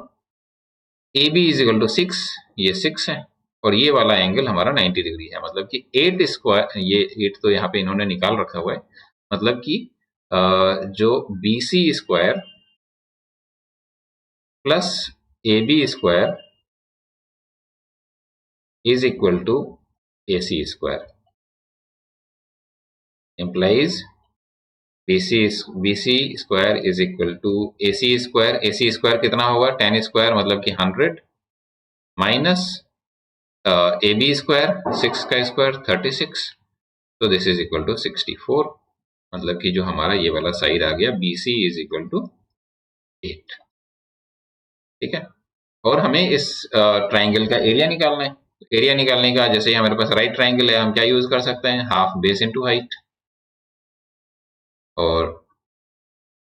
AB इज इक्वल टू 6, ये 6 है और ये वाला एंगल हमारा 90 डिग्री है, मतलब कि 8 स्क्वायर, ये 8 तो यहाँ पे इन्होंने निकाल रखा हुआ है, मतलब कि जो BC square plus AB square is equal to AC square implies BC square is equal to AC square. AC square कितना होगा? 10 स्क्वायर मतलब कि 100 माइनस AB स्क्वायर 6 का स्क्वायर 36, तो दिस इज इक्वल टू 64, मतलब कि जो हमारा ये वाला साइड आ गया BC इज इक्वल टू 8। ठीक है, और हमें इस ट्राइंगल का एरिया निकालना है। एरिया निकालने का जैसे ही हमारे पास राइट ट्राइंगल है, हम क्या यूज कर सकते हैं, हाफ बेस इंटू हाइट, और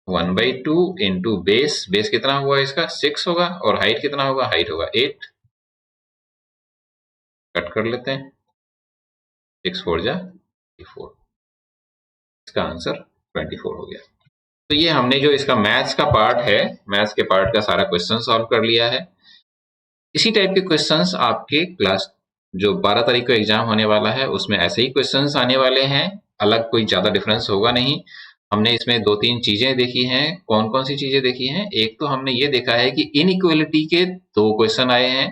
1/2 इंटू बेस, बेस कितना हुआ इसका 6 होगा, और हाइट कितना होगा, हाइट होगा 8, कट कर लेते हैं, 6 4 जा 24, इसका आंसर 24 हो गया। तो ये हमने जो इसका मैथ्स का पार्ट है, मैथ्स के पार्ट का सारा क्वेश्चन सॉल्व कर लिया है। इसी टाइप के क्वेश्चंस आपके क्लास जो 12 तारीख को एग्जाम होने वाला है उसमें ऐसे ही क्वेश्चंस आने वाले हैं, अलग कोई ज्यादा डिफरेंस होगा नहीं। हमने इसमें 2-3 चीजें देखी हैं। कौन कौन सी चीजें देखी हैं, एक तो हमने ये देखा है कि इनइक्वालिटी के 2 क्वेश्चन आए हैं,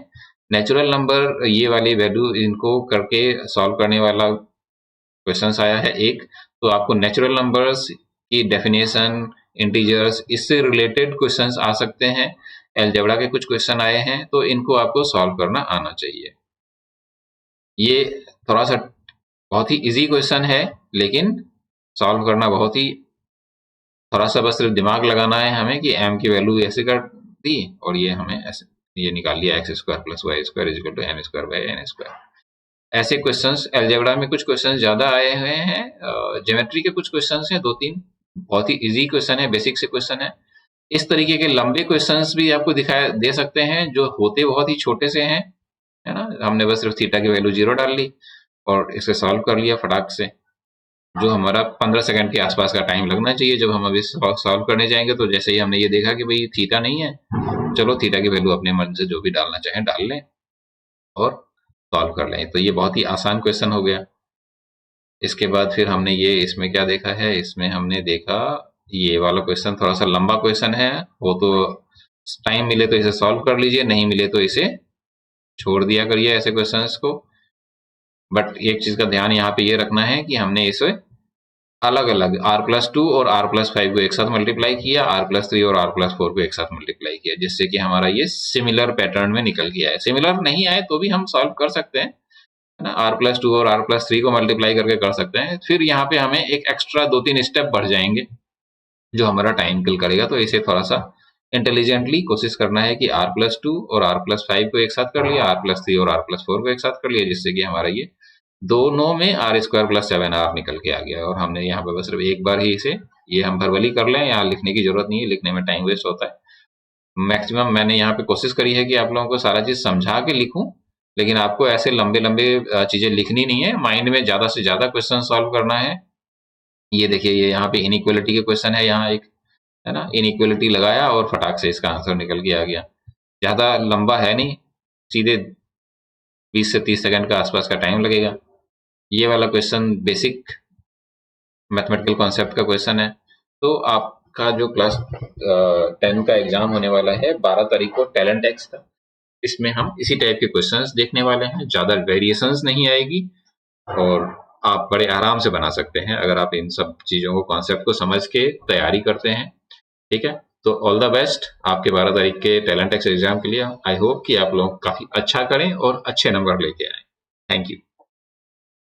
नेचुरल नंबर ये वाली वैल्यू इनको करके सॉल्व करने वाला क्वेश्चंस आया है एक। तो आपको नेचुरल नंबर्स की डेफिनेशन, इंटीजर्स, इससे रिलेटेड क्वेश्चंस आ सकते हैं। अलजेब्रा के कुछ क्वेश्चन आए हैं, तो इनको आपको सॉल्व करना आना चाहिए। ये थोड़ा सा बहुत ही इजी क्वेश्चन है, लेकिन सॉल्व करना बहुत ही, थोड़ा सा बस सिर्फ दिमाग लगाना है हमें कि m की वैल्यू ऐसे कर दी और ये हमें ऐसे ये निकाल लिया, x square plus Y square is equal to M square by N square. ऐसे क्वेश्चंस अलजेब्रा में कुछ क्वेश्चंस ज्यादा आए हुए हैं, ज्योमेट्री के कुछ क्वेश्चंस हैं 2-3, बहुत ही इजी क्वेश्चन है, बेसिक से क्वेश्चन है। इस तरीके के लंबे क्वेश्चंस भी आपको दिखाई दे सकते हैं जो होते बहुत ही छोटे से हैं, है ना। हमने बस सिर्फ थीटा की वैल्यू 0 डाल ली और इसे सॉल्व कर लिया फटाक से, जो हमारा 15 सेकंड के आसपास का टाइम लगना चाहिए। जब हम अभी सॉल्व करने जाएंगे तो जैसे ही हमने ये देखा कि भाई थीटा नहीं है, चलो थीटा की वैल्यू अपने मन से जो भी डालना चाहें डाल लें और सॉल्व कर लें। तो ये बहुत ही आसान क्वेश्चन हो गया। इसके बाद फिर हमने ये इसमें क्या देखा है, इसमें हमने देखा ये वाला क्वेश्चन थोड़ा सा लंबा क्वेश्चन है, वो तो टाइम मिले तो इसे सॉल्व कर लीजिए, नहीं मिले तो इसे छोड़ दिया करिए ऐसे क्वेश्चंस को। बट एक चीज का ध्यान यहाँ पे ये रखना है कि हमने इसे अलग अलग r+2 और r+5 को एक साथ मल्टीप्लाई किया, r+3 और r+4 को एक साथ मल्टीप्लाई किया, जिससे कि हमारा ये सिमिलर पैटर्न में निकल गया है। सिमिलर नहीं आए तो भी हम सॉल्व कर सकते हैं, है ना, r+2 और r+3 को मल्टीप्लाई करके कर सकते हैं। फिर यहाँ पे हमें एक एक्स्ट्रा 2-3 स्टेप बढ़ जाएंगे जो हमारा टाइम किल करेगा। तो इसे थोड़ा सा इंटेलिजेंटली कोशिश करना है कि r+2 और r+5 को एक साथ कर लिया, r+3 और r+4 को एक साथ कर लिया, जिससे कि हमारा ये दोनों में r² + 7r निकल के आ गया। और हमने यहाँ पे बस सिर्फ एक बार ही इसे ये हम वर्बली कर लें, यहाँ लिखने की जरूरत नहीं है, लिखने में टाइम वेस्ट होता है। मैक्सिमम मैंने यहाँ पे कोशिश करी है कि आप लोगों को सारा चीज समझा के लिखूं, लेकिन आपको ऐसे लंबे लंबे चीजें लिखनी नहीं है, माइंड में ज्यादा से ज्यादा क्वेश्चन सॉल्व करना है। ये देखिए ये यहाँ पे इनइक्वालिटी के क्वेश्चन है, यहाँ एक है ना, इनइक्वालिटी लगाया और फटाक से इसका आंसर निकल के आ गया। ज्यादा लंबा है नहीं, सीधे 20 से 30 सेकंड का आसपास का टाइम लगेगा। ये वाला क्वेश्चन बेसिक मैथमेटिकल कॉन्सेप्ट का क्वेश्चन है। तो आपका जो क्लास 10 का एग्जाम होने वाला है 12 तारीख को टैलेंट एक्स का, इसमें हम इसी टाइप के क्वेश्चंस देखने वाले हैं, ज्यादा वेरिएशंस नहीं आएगी और आप बड़े आराम से बना सकते हैं अगर आप इन सब चीजों को, कॉन्सेप्ट को समझ के तैयारी करते हैं। ठीक है, तो ऑल द बेस्ट आपके 12 तारीख के टैलेंट एक्स एग्जाम के लिए। आई होप कि आप लोग काफी अच्छा करें और अच्छे नंबर लेके आए। Thank you.